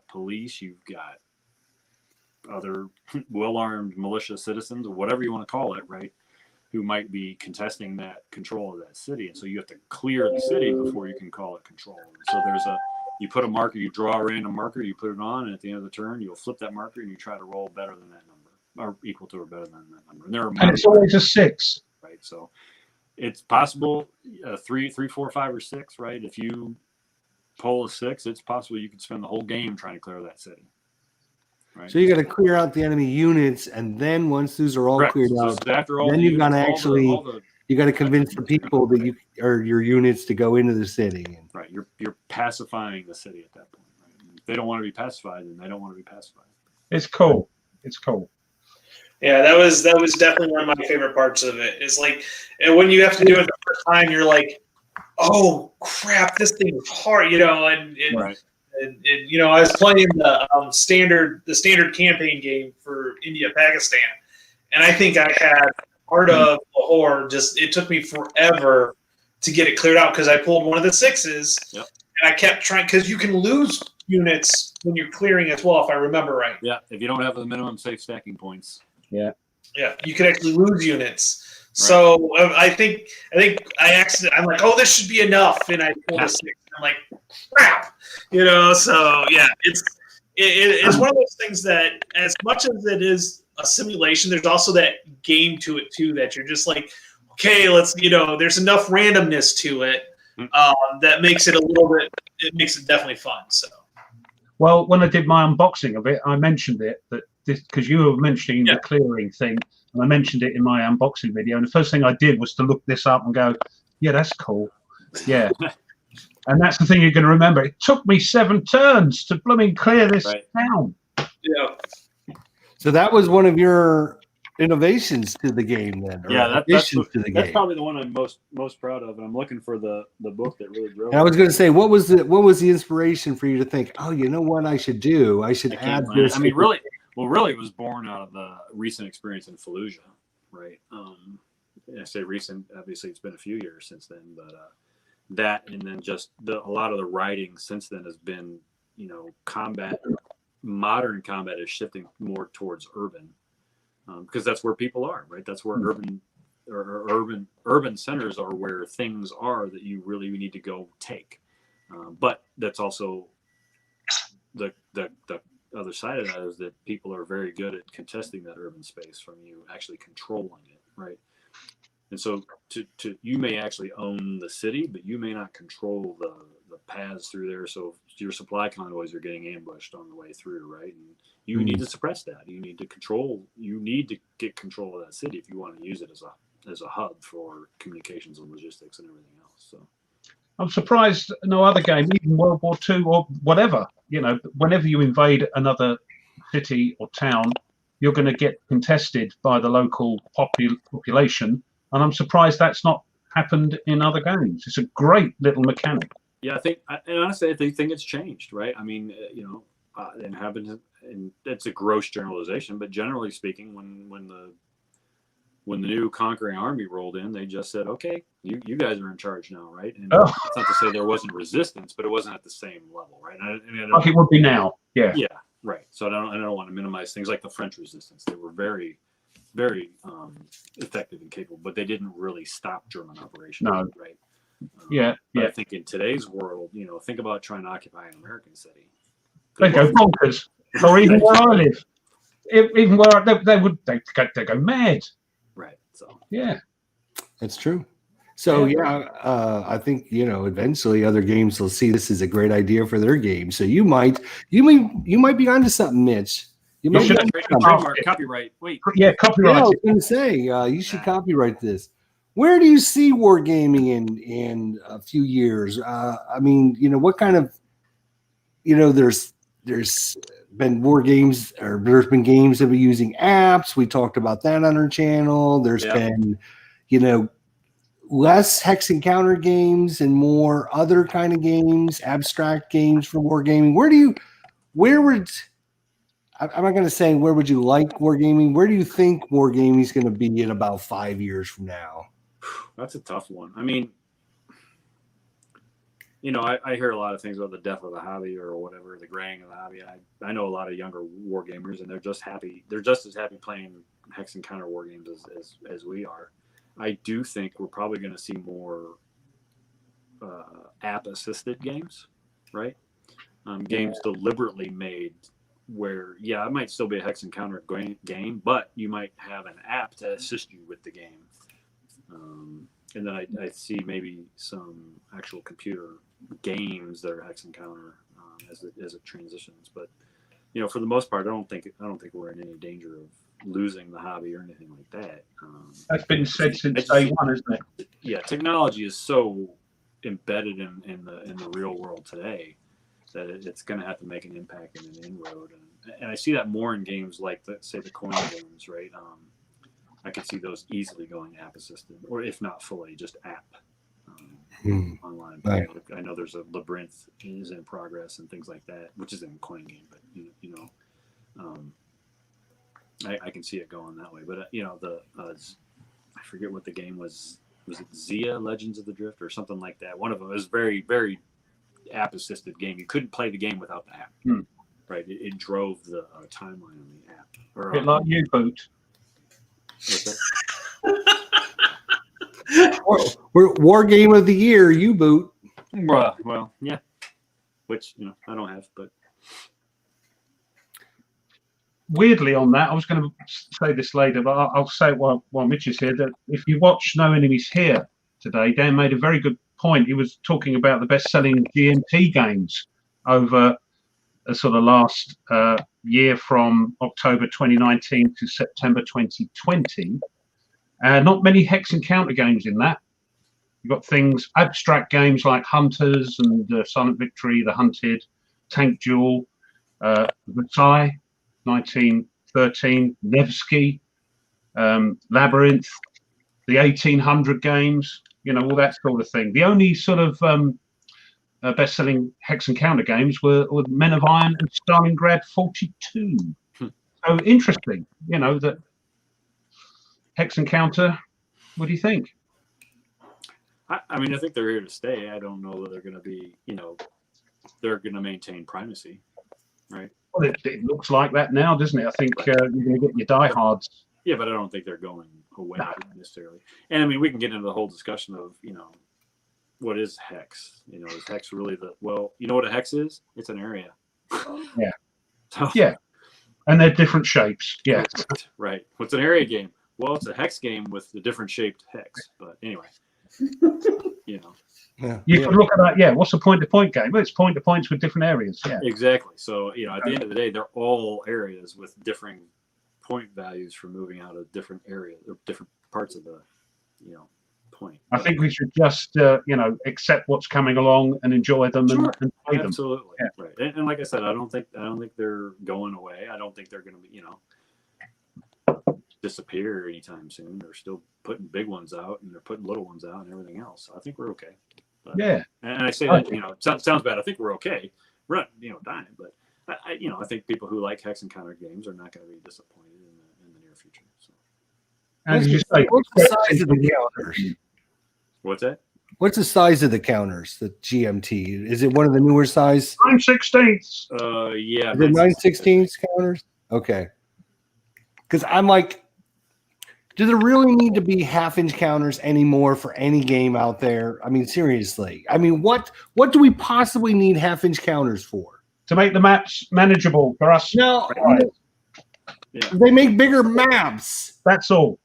police, you've got other well-armed militia citizens, or whatever you want to call it, right? who might be contesting that control of that city, and so you have to clear the city before you can call it control. And so you put a marker, you draw a random marker, you put it on, and at the end of the turn, you'll flip that marker and you try to roll better than that number, or equal to or better than that number. And it's always a 6, right? So it's possible 3, 4, 5, or 6, right? If you pull a 6, it's possible you could spend the whole game trying to clear that city. Right? So you got to clear out the enemy units, and then once those are all cleared out, then you got to actually you got to convince the people that you or your units to go into the city. Right, you're pacifying the city at that point. Right? If they don't want to be pacified, then they don't want to be pacified. It's cool. It's cool. Yeah, that was definitely one of my favorite parts of it. Is like, and when you have to do it the first time, you're like, oh crap, this thing is hard, and right. And I was playing the standard campaign game for India, Pakistan, and I think I had part of Lahore. It took me forever to get it cleared out because I pulled one of the 6s, yep. And I kept trying because you can lose units when you're clearing as well, if I remember right. Yeah, if you don't have the minimum safe stacking points. Yeah, you can actually lose units. Right. So I think I'm like, oh, this should be enough, and I pulled a 6. I'm like, crap, So yeah, it's one of those things that, as much as it is a simulation, there's also that game to it too. That you're just like, okay, let's, there's enough randomness to it that makes it it makes it definitely fun. So, well, when I did my unboxing of it, I mentioned it that this because you were mentioning the clearing thing, and I mentioned it in my unboxing video. And the first thing I did was to look this up and go, yeah, that's cool, yeah. And that's the thing you're going to remember. It took me 7 turns to blooming clear this town. Yeah. So that was one of your innovations to the game, then. Yeah, that's probably the one I'm most proud of, and I'm looking for the book that really drove. And I was going to say, what was the inspiration for you to think, oh, you know what I should do? I should add this. I mean, really, it was born out of the recent experience in Fallujah, right? I say recent. Obviously, it's been a few years since then, but. That and then just a lot of the writing since then has been, modern combat is shifting more towards urban, because that's where people are, right? That's where urban centers are, where things are that you really need to go take. But that's also the other side of that is that people are very good at contesting that urban space from you actually controlling it, right? And so you may actually own the city, but you may not control the paths through there. So your supply convoys are getting ambushed on the way through, right? And you need to suppress that. You need to get control of that city if you want to use it as a hub for communications and logistics and everything else. So I'm surprised no other game, even World War II or whatever, whenever you invade another city or town, you're going to get contested by the local population. And I'm surprised that's not happened in other games. It's a great little mechanic. Yeah, honestly, I think it's changed, right? I mean, and it's a gross generalization, but generally speaking, when the new conquering army rolled in, they just said, okay, you guys are in charge now, right? And that's not to say there wasn't resistance, but it wasn't at the same level, right? Like it would be now. Yeah. Yeah, right. So I don't want to minimize things like the French resistance. They were very, very effective and capable, but they didn't really stop German operations, right? But I think in today's world, think about trying to occupy an American city. They go bonkers, or even where I live. Even where they go mad. Right. So yeah, that's true. So I think eventually other games will see this as a great idea for their game. So you might be onto something, Mitch. You might trademark, copyright. Wait. Yeah, copyright. Yeah, I was going to say you should copyright this. Where do you see wargaming in a few years? I mean, what kind of there's been war games, or there's been games that are using apps. We talked about that on our channel. There's been less hex encounter games and more other kind of games, abstract games for wargaming. I'm not going to say where would you like wargaming. Where do you think wargaming is going to be in about 5 years from now? That's a tough one. I mean, I hear a lot of things about the death of the hobby or whatever, the graying of the hobby. I know a lot of younger war gamers, and they're just happy. They're just as happy playing hex and counter war games as we are. I do think we're probably going to see more app-assisted games, right? Games deliberately made where, yeah, it might still be a hex and counter game, but you might have an app to assist you with the game. And then I see maybe some actual computer games that are hex and counter as it transitions. But for the most part, I don't think we're in any danger of losing the hobby or anything like that. That's been said since day one, isn't it? Yeah, technology is so embedded in the real world today that it's going to have to make an impact and an inroad. And I see that more in games like, say, the coin games, right? I could see those easily going app assisted, or if not fully, just app online. Right. I know there's a Labyrinth is in progress and things like that, which is in a coin game, but I can see it going that way. But I forget what the game was. Was it Zia Legends of the Drift or something like that? One of them was very, very app assisted game. You couldn't play the game without the app, right? It drove the timeline on the app. Or, a bit like U-Boot. We're War Game of the Year, U-Boot. Well, yeah. Which, I don't have, but. Weirdly on that, I was going to say this later, but I'll say it while Mitch is here, that if you watch No Enemies Here today, Dan made a very good point. He was talking about the best-selling GMT games over the sort of last year from October 2019 to September 2020. Not many hex and counter games in that. You've got things, abstract games like Hunters and Silent Victory, The Hunted, Tank Duel, Versailles, 1913, Nevsky, Labyrinth, the 1800 games, all that sort of thing. The only sort of best-selling hex and counter games were Men of Iron and Stalingrad 42. So interesting, that hex and counter. What do you think? I mean, I think they're here to stay. I don't know that they're going to be, they're going to maintain primacy, right? Well, it looks like that now, doesn't it? I think you're going to get your diehards. Yeah, but I don't think they're going away necessarily. And I mean, we can get into the whole discussion of, what is hex? Is hex really well, you know what a hex is? It's an area. Yeah. So, yeah. And they're different shapes. Yeah. Right. What's an area game? Well, it's a hex game with a different shaped hex. But anyway, Yeah. You could look at that. Yeah. What's a point-to-point game? Well, it's point-to-points with different areas. Yeah. Exactly. So, at the end of the day, they're all areas with differing point values for moving out of different areas or different parts of the, point. I think we should just, accept what's coming along and enjoy them and play them. Absolutely. Yeah. Right. And like I said, I don't think they're going away. I don't think they're going to be, disappear anytime soon. They're still putting big ones out and they're putting little ones out and everything else. So I think we're okay. But, yeah. And I say that, it sounds bad. I think we're okay. We're not, dying, but I think people who like hex and counter games are not going to be disappointed in the near future. So. And what's the size of the counters? What's that? What's the size of the counters, the GMT? Is it one of the newer size? 9/16. Yeah. Is it 9/16 counters? Okay. Because I'm like, do there really need to be half-inch counters anymore for any game out there? I mean, seriously. I mean, what do we possibly need half-inch counters for? To make the maps manageable for us. No. Yeah. They make bigger maps. That's all.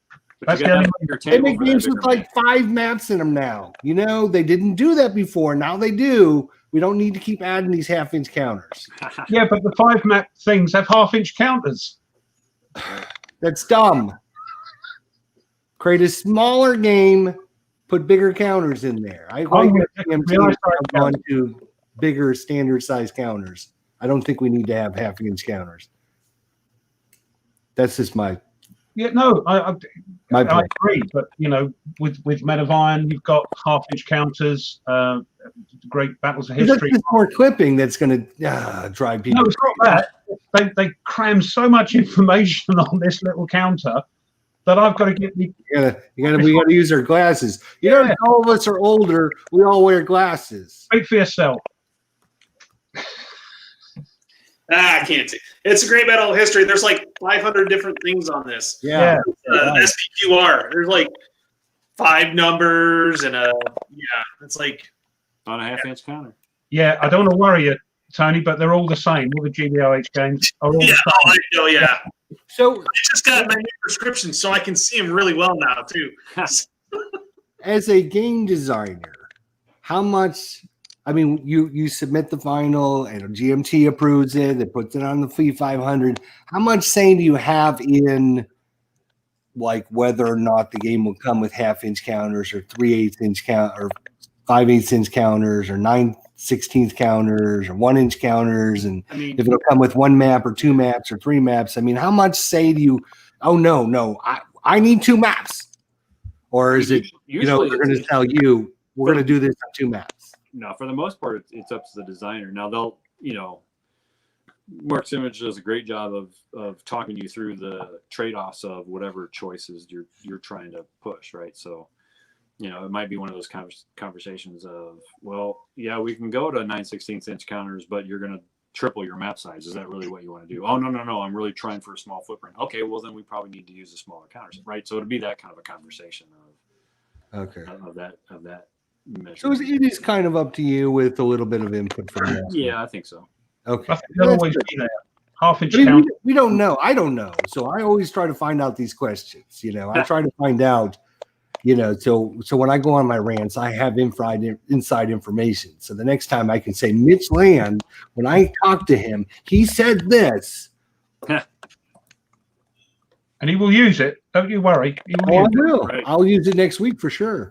That's the only They make games with like 5 maps in them now. They didn't do that before. Now they do. We don't need to keep adding these half-inch counters. Yeah, but the 5 map things have half-inch counters. That's dumb. Create a smaller game, put bigger counters in there. I like on to bigger standard size counters. I don't think we need to have half-inch counters. That's just my. Yeah, no, I agree. But with Men of Iron, you've got half-inch counters. Great Battles of History. That's more clipping that's going to drive people. No, it's not that. They cram so much information on this little counter that I've got to get me. We got to use our glasses. All of us are older. We all wear glasses. Speak for yourself. I can't see. It's a great battle of history. There's like 500 different things on this. Yeah. SPQR. There's like 5 numbers and it's like on a half-inch counter. Yeah, I don't want to worry you, Tony, but they're all the same. All the GBOH games are all the same. I know, yeah. So I just got my new prescription, so I can see them really well now too. as a game designer, how much? I mean, you submit the final, and GMT approves it. It puts it on the Fee 500. How much say do you have in, like, whether or not the game will come with half-inch counters or 3/8 inch count or 5/8 inch counters or 9/16 counters or 1-inch counters, and if it'll come with 1 map or 2 maps or 3 maps? I mean, how much say do you? Oh no, I need 2 maps, or is it they're going to tell you we're going to do this on 2 maps? No, for the most part, it's up to the designer. Now they'll, Mark Simage does a great job of talking you through the trade-offs of whatever choices you're trying to push, right? So, it might be one of those conversations of, well, yeah, we can go to 9/16 inch counters, but you're going to triple your map size. Is that really what you want to do? Oh, no, I'm really trying for a small footprint. Okay, well then we probably need to use the smaller counters, right? So it'd be that kind of a conversation of that. So it is kind of up to you with a little bit of input from you. Yeah, I think so. Okay. I think they'll always be there. Half-inch I mean, count. we don't know. I don't know. So I always try to find out these questions. I try to find out, so when I go on my rants, I have inside information. So the next time I can say, Mitch Land, when I talked to him, he said this. And he will use it. Don't you worry. I will. Right. I'll use it next week for sure.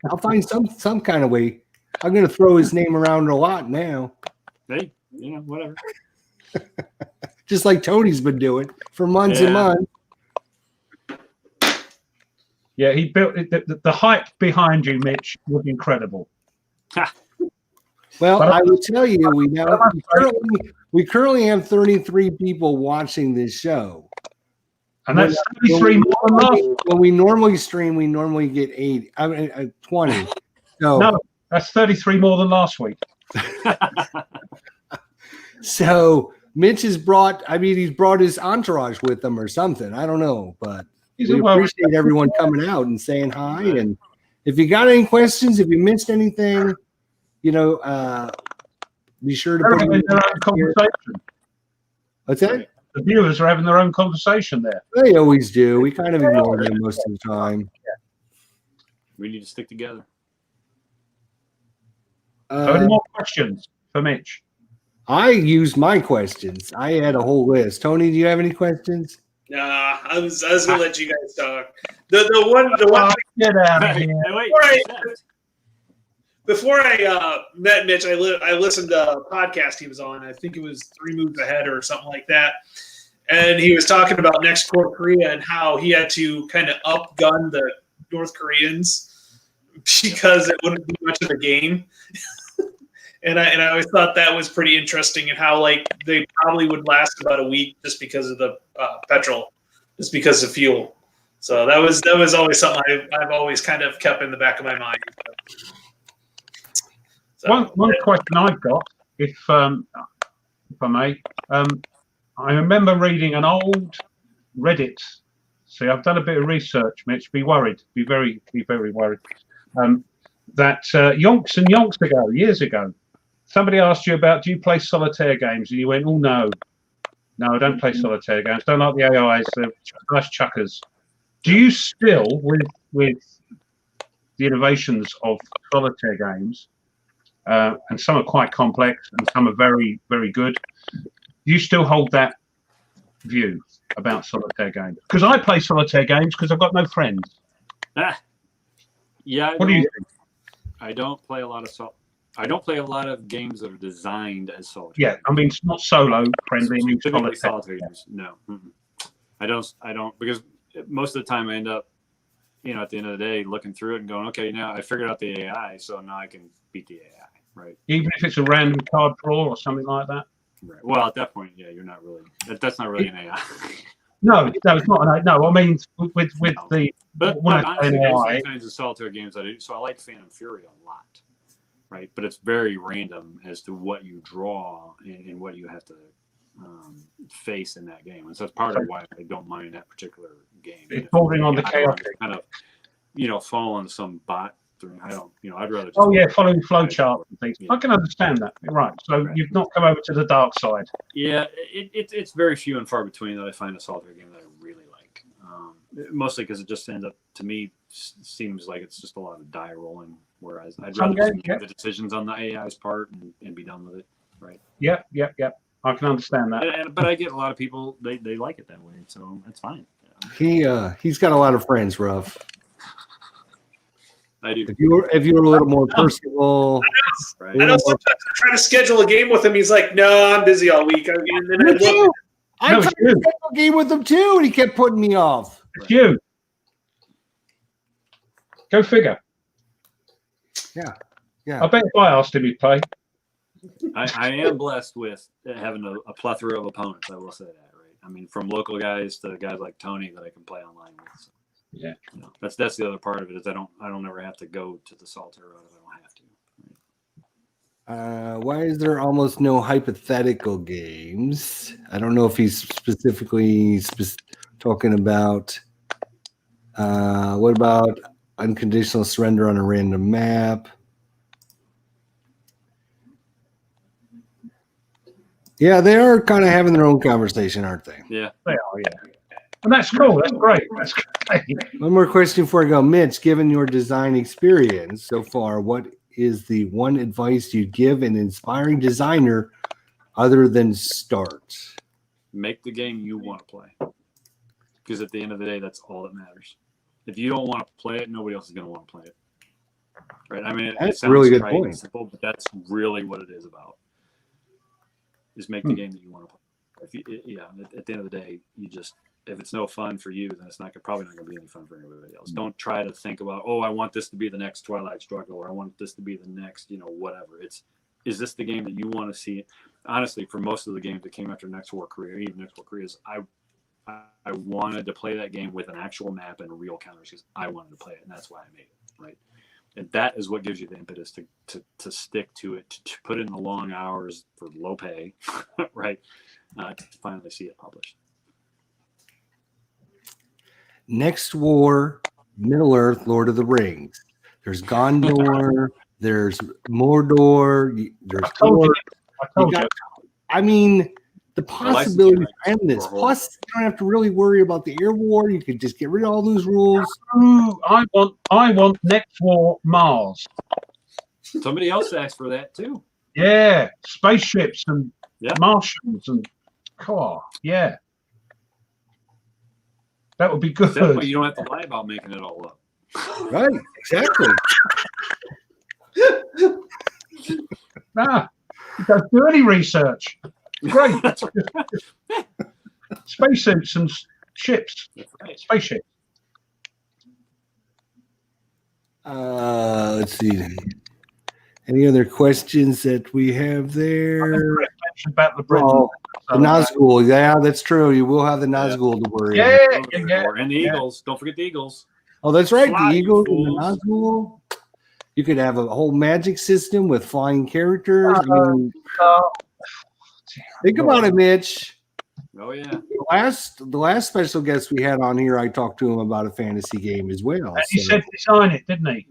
I'll find some kind of way. I'm going to throw his name around a lot now. Hey, whatever. Just like Tony's been doing for months and months. Yeah, he built it. The hype behind you, Mitch, was incredible. Well, I will tell you, we currently have 33 people watching this show. And that's 33 more than last. When we normally stream, we normally get 20. So, no, that's 33 more than last week. So Mitch has brought his entourage with him or something. I don't know, but we appreciate everyone coming out and saying hi. And if you got any questions, if you missed anything, be sure to put it in their own conversation. What's that? The viewers are having their own conversation there. They always do. We kind of ignore them most of the time. We need to stick together. Any more questions for Mitch? I used my questions. I had a whole list. Tony, do you have any questions? Nah, I was gonna let you guys talk. The one. Get out of here. Before I met Mitch, I listened to a podcast he was on. I think it was 3 Moves Ahead or something like that. And he was talking about next North Korea and how he had to kind of upgun the North Koreans because it wouldn't be much of a game. and I always thought that was pretty interesting, and how they probably would last about a week just because of the petrol, just because of fuel. So that was always something I've always kind of kept in the back of my mind. So, one question I've got, if I may, I remember reading an old Reddit. See, I've done a bit of research, Mitch. Be worried. Be very worried. That yonks and yonks ago, years ago, somebody asked you about, do you play solitaire games? And you went, oh no, I don't play solitaire games. Don't like the AIs. They're nice chuckers. Do you still, with the innovations of solitaire games? And some are quite complex and some are very, very good. Do you still hold that view about solitaire games? Because I play solitaire games because I've got no friends. Yeah. What do you think? I don't play a lot of games that are designed as solitaire. Yeah, I mean, it's not solo friendly. Solitaire games. No. I don't, because most of the time I end up, at the end of the day, looking through it and going, okay, now I figured out the AI, so now I can beat the AI. Right. Even if it's a random card draw or something like that. Right. Well, at that point, yeah, you're not really. That's not really an AI. No, it's not an AI. No, I mean with the. But honestly, there's some kinds of solitaire games I do. So I like Phantom Fury a lot, right? But it's very random as to what you draw and what you have to face in that game, and so that's part of why I don't mind that particular game. It's bordering on the chaotic. Kind of fall on some bot. I don't, I'd rather. Just Following flow charts and things. I can understand that. Right. So you've not come over to the dark side. Yeah, it's very few and far between that I find a solitaire game that I really like. Mostly because it just ends up, to me, seems like it's just a lot of die rolling. Whereas I'd rather just make the decisions on the AI's part and be done with it. Right. Yep. I can understand that. But I get a lot of people, they like it that way. So that's fine. He's got a lot of friends, Ruff. I do. If you were a little more personable, I know sometimes I'm trying to schedule a game with him. He's like, "No, I'm busy all week." I tried to schedule a game with him too, and he kept putting me off. It's you. Go figure. Yeah. I bet if I asked him, he'd play. I am blessed with having a plethora of opponents. I will say that, right? I mean, from local guys to guys like Tony that I can play online with. So. Yeah, that's the other part of it is I don't ever have to go to the solitaire route if I don't have to. Why is there almost no hypothetical games? I don't know if he's specifically talking about. What about unconditional surrender on a random map? Yeah, they are kind of having their own conversation, aren't they? Yeah, they are. Yeah. And that's cool. That's great. That's great. One more question before I go. Mitch, given your design experience so far, what is the one advice you'd give an inspiring designer other than start? Make the game you want to play. Because at the end of the day, that's all that matters. If you don't want to play it, nobody else is going to want to play it. Right? I mean, it sounds really good trite point. And simple, but that's really what it is about. Is make the game that you want to play. At the end of the day, if it's no fun for you, then it's probably not going to be any fun for everybody else. Don't try to think about, I want this to be the next Twilight Struggle, or I want this to be the next, whatever. Is this the game that you want to see? Honestly, for most of the games that came after Next War Korea, even Next War Korea, I wanted to play that game with an actual map and real counters because I wanted to play it, and that's why I made it, right? And that is what gives you the impetus to stick to it, to put in the long hours for low pay, right? To finally see it published. Next War, Middle Earth, Lord of the Rings. There's Gondor, there's Mordor, there's Thor. I mean, the possibilities are endless. Plus, you don't have to really worry about the air war. You could just get rid of all those rules. I want Next War Mars. Somebody else asked for that too. Yeah, spaceships and Martians and yeah. That would be good. That way you don't have to lie about making it all up. Right, exactly. You don't do any research. Great. Spacesuits and ships. Right. Spaceships. Let's see. Any other questions that we have there? About the Britain. The Nazgul. Yeah, that's true. You will have the Nazgul to worry about. And the Eagles. Don't forget the Eagles. Oh, that's right. The Eagles and the Nazgul. You could have a whole magic system with flying characters. Think about it, Mitch. Oh yeah. The last special guest we had on here, I talked to him about a fantasy game as well. And he said design it, didn't he?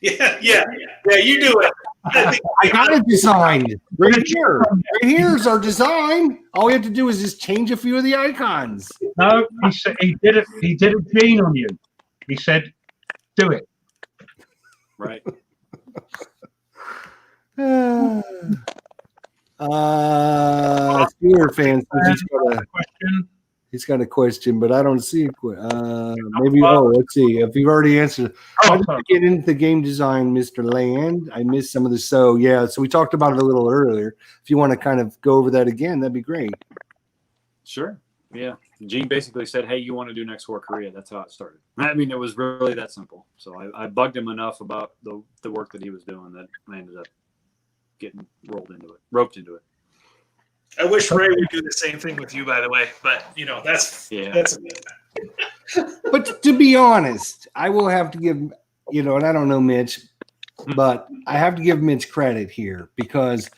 Yeah. You do it. I got it designed right here. Right here's our design. All we have to do is just change a few of the icons. No, he said he did it. He did a gene on you. He said, "Do it." Right. Steeler fan says he's got a question, but I don't see it. Maybe. Let's see. If you've already answered, how did you get into the game design, Mr. Land? I missed some of the. So we talked about it a little earlier. If you want to kind of go over that again, that'd be great. Sure. Yeah. Gene basically said, "Hey, you want to do Next War Korea?" That's how it started. I mean, it was really that simple. So I bugged him enough about the work that he was doing that I ended up getting roped into it. I wish Ray would do the same thing with you, by the way. But that's. But to be honest, I will have to give and I don't know Mitch, but I have to give Mitch credit here because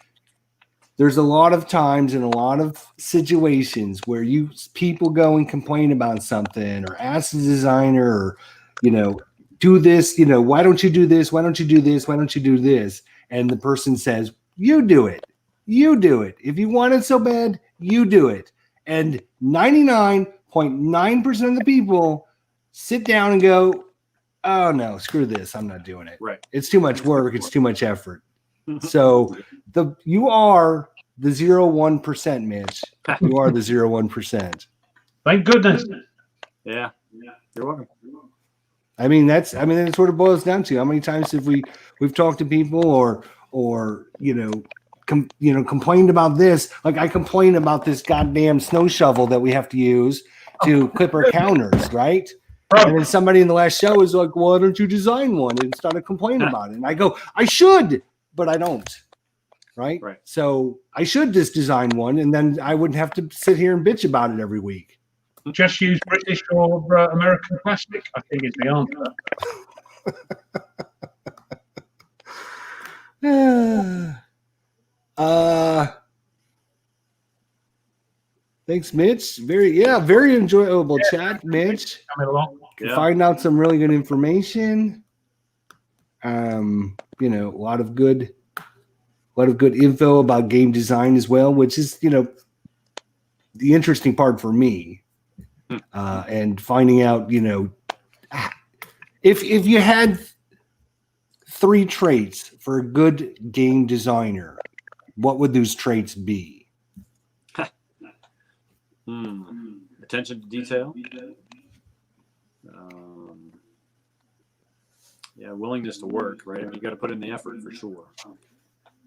there's a lot of times in a lot of situations where people go and complain about something or ask the designer or do this, why don't you do this? Why don't you do this? Why don't you do this? And the person says, you do it. You do it. If you want it so bad, you do it. And 99.9% of the people sit down and go, oh no, screw this. I'm not doing it. Right. It's too much work. It's too much effort. So you are the 0.1%, Mitch. You are the 0.1%. Thank goodness. Yeah. You're welcome. I mean, that's what it boils down to. How many times have we've talked to people or complained about this? Like I complain about this goddamn snow shovel that we have to use to clip our counters, right? And then somebody in the last show is like, "Why don't you design one?" and started complaining about it. And I go, "I should, but I don't." Right? So I should just design one, and then I wouldn't have to sit here and bitch about it every week. Just use British or American plastic, I think is the answer. Thanks, Mitch. Very enjoyable chat, Mitch. Coming along. Find out some really good information. A lot of good info about game design as well, which is the interesting part for me. And finding out, if you had 3 traits for a good game designer, what would those traits be? Attention to detail. Willingness to work, right? I mean, you got to put in the effort for sure.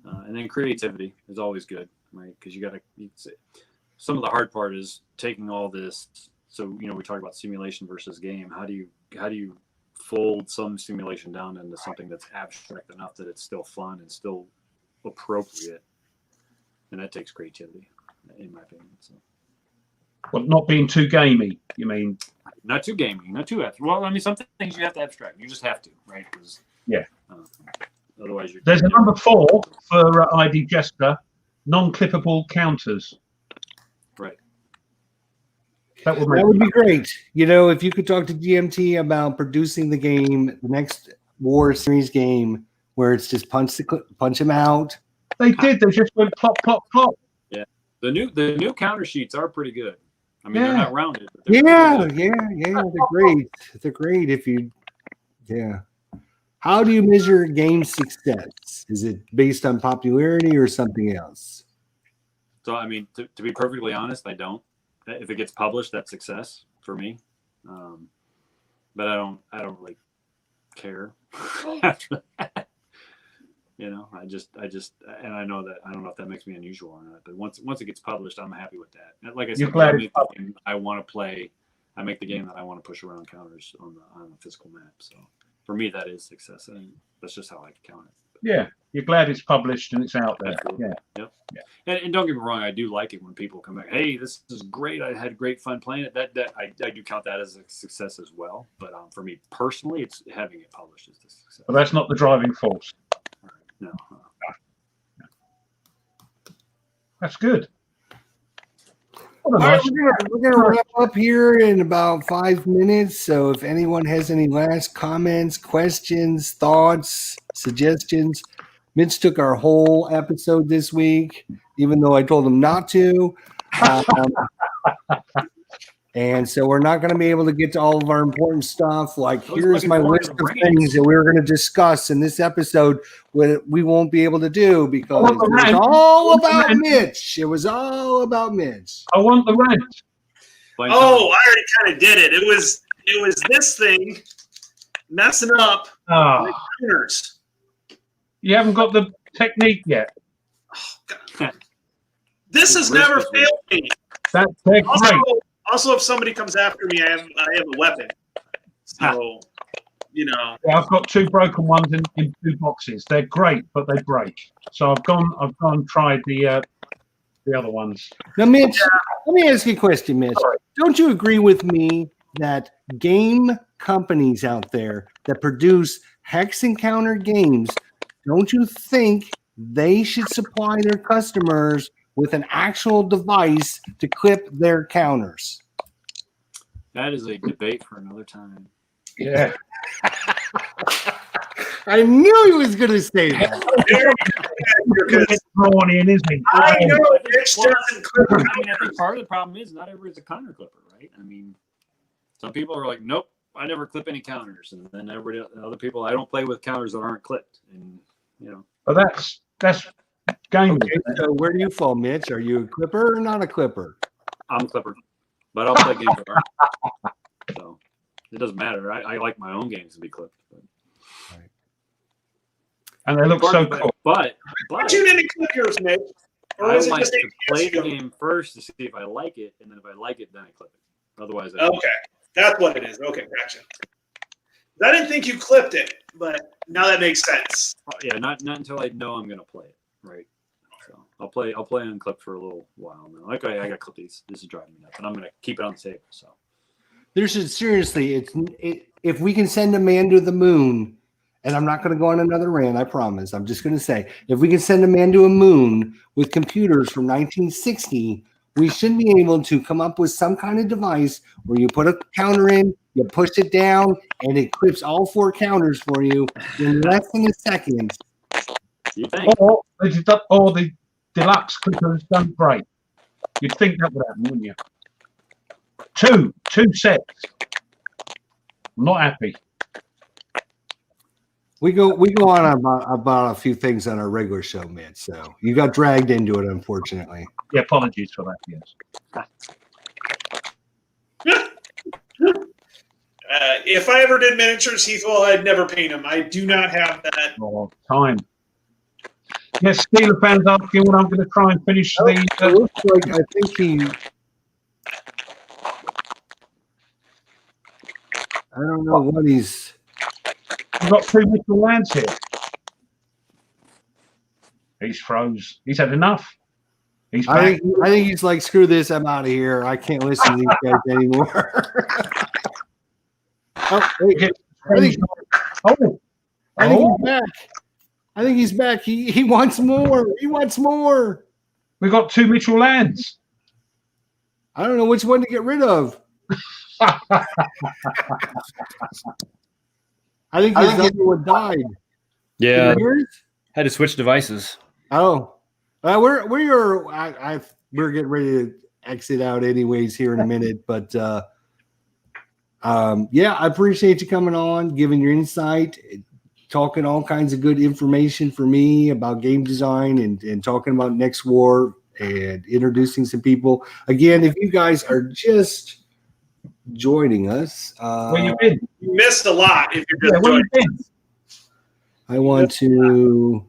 And then creativity is always good, right? Because some of the hard part is taking all this. So, we talk about simulation versus game. How do you fold some simulation down into something that's abstract enough that it's still fun and still appropriate? And that takes creativity, in my opinion. So. Well, not being too gamey, you mean? Not too gamey, not too abstract. Well, I mean, some things you have to abstract. You just have to, right? Otherwise, there's a number 4 for ID Jester, non-clippable counters. Right. That would be great. If you could talk to GMT about producing the game, the next War Series game, where it's just punch them out. They did. They just went plop, plop, plop. Yeah. The new counter sheets are pretty good. I mean, they're not rounded. But they're great. They're great if you. Yeah. How do you measure game success? Is it based on popularity or something else? So, I mean, to be perfectly honest, I don't. If it gets published, that's success for me. But I don't really care after that. I just, and I know that, I don't know if that makes me unusual or not, but once it gets published, I'm happy with that. Like I said, I want to play. I make the game that I want to push around counters on the physical map. So for me, that is success, and that's just how I count it. Yeah, you're glad it's published and it's out there. Absolutely. Yeah. And don't get me wrong, I do like it when people come back. Hey, this is great. I had great fun playing it. That I do count that as a success as well. But for me personally, it's having it published is the success. But that's not the driving force. No. That's good. All right, we're gonna wrap up here in about 5 minutes. So if anyone has any last comments, questions, thoughts, suggestions, Mitch took our whole episode this week, even though I told him not to. And so we're not going to be able to get to all of our important stuff. Like, here's my list of things that we were going to discuss in this episode. We won't be able to do because it was all about Mitch. It was all about Mitch. I want the rent. Oh, I already kind of did it. It was this thing messing up the counters. You haven't got the technique yet. Oh, God. This has never failed me. They're great. Also, if somebody comes after me, I have a weapon. So, Yeah, I've got 2 broken ones in 2 boxes. They're great, but they break. So I've gone and tried the other ones. Now, Mitch, let me ask you a question, Mitch. Don't you agree with me that game companies out there that produce hex encounter games, don't you think they should supply their customers with an actual device to clip their counters? That is a debate for another time. Yeah. I knew he was going to say that. I know Mitch doesn't clip. I mean, I think part of the problem is not everybody's a counter clipper, right? I mean, some people are like, nope, I never clip any counters, and then other people, I don't play with counters that aren't clipped, and you know. But that's game. Okay, so where do you fall, Mitch? Are you a clipper or not a clipper? I'm a clipper, but I'll play games that aren't. So it doesn't matter. I like my own games to be clipped. But. Right. And they look so cool. But You didn't clip yours, Mitch. Or I was it like just to play the game first to see if I like it, and then if I like it, then I clip it. Otherwise, I okay, that's what it is. Okay, gotcha. I didn't think you clipped it, but now that makes sense. Yeah, not until I know I'm gonna play it, right? So I'll play unclipped for a little while now. Like I got clip these. This is driving me nuts, and I'm gonna keep it on the table. So There's seriously, if we can send a man to the moon, and I'm not going to go on another rant, I promise. I'm just going to say, if we can send a man to a moon with computers from 1960, we should be able to come up with some kind of device where you put a counter in, you push it down, and it clips all 4 counters for you in less than a second. you think? Or the deluxe clippers don't break. You'd think that would happen, wouldn't you? Two sets. I'm not happy. We go on about a few things on our regular show, Mitch. So you got dragged into it, unfortunately. Yeah, apologies for that. Yes. If I ever did miniatures, Heath, well, I'd never paint them. I do not have that. All time. Yes, Steeler fans asking when I'm going to try and finish the. It looks like I think he. I don't know what he's. We've got 2 Mitchell lands here. He's froze. He's had enough. He's back. I think he's like, screw this, I'm out of here. I can't listen to these guys anymore. Oh, wait. I think he's back. I think he's back. He wants more. He wants more. We've got 2 Mitchell lands. I don't know which one to get rid of. I think his other one died. Yeah, had to switch devices. Oh, we're getting ready to exit out anyways here in a minute, but yeah, I appreciate you coming on, giving your insight, talking all kinds of good information for me about game design and talking about Next War and introducing some people. Again, if you guys are just joining us, Where you been? You missed a lot if you're just where joining. you been? I want to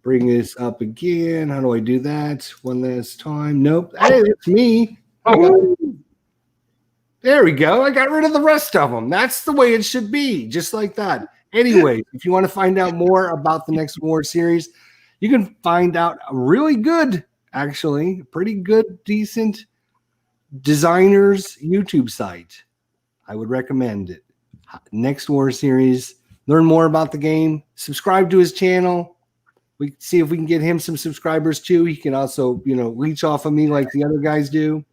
bring this up again. How do I do that one last time? Nope. Hey, it's me. Oh. There we go. I got rid of the rest of them. That's the way it should be, just like that. Anyway, if you want to find out more about the Next War series, you can find out a really good, actually, pretty good, decent designer's YouTube site. I would recommend it. Next War series. Learn more about the game. Subscribe to his channel. We see if we can get him some subscribers too. He can also, leech off of me like the other guys do.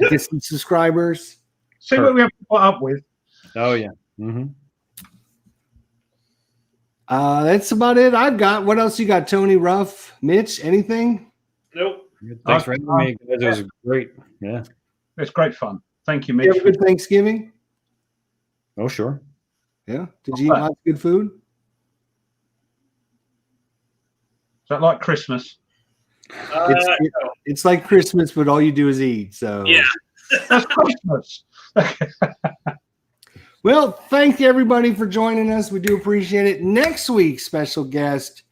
Get some subscribers. See what we have to put up with. Oh yeah. Mm-hmm. That's about it I've got. What else you got, Tony, Ruff, Mitch? Anything? Nope. Thanks for having me. It was great. Yeah. It's great fun. Thank you, Mitch. You have a good Thanksgiving? Oh sure. Yeah. Did you eat lots of good food? Is that like Christmas? It's like Christmas, but all you do is eat. So Yeah. That's Christmas. Well, thank you everybody for joining us. We do appreciate it. Next week's special guest,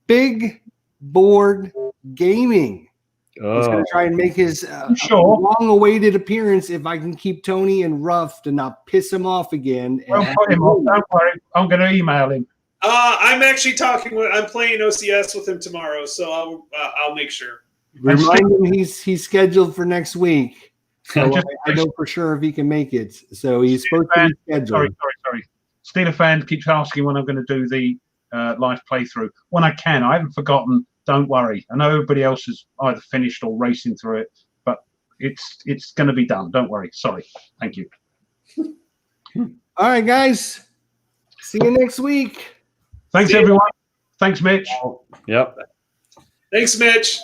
Big Board Gaming. He's going to try and make his long-awaited appearance if I can keep Tony and Ruff to not piss him off again. Don't put him off. Don't worry. I'm going to email him. I'm actually I'm playing OCS with him tomorrow, so I'll make sure. Remind him he's scheduled for next week. So I know for sure if he can make it. So he's supposed to be scheduled. Sorry. Steeler fan keeps asking when I'm going to do the live playthrough. When I can. I haven't forgotten. Don't worry. I know everybody else is either finished or racing through it, but it's going to be done. Don't worry. Sorry. Thank you. All right, guys. See you next week. Thanks, everyone. Thanks, Mitch. Yep. Thanks, Mitch.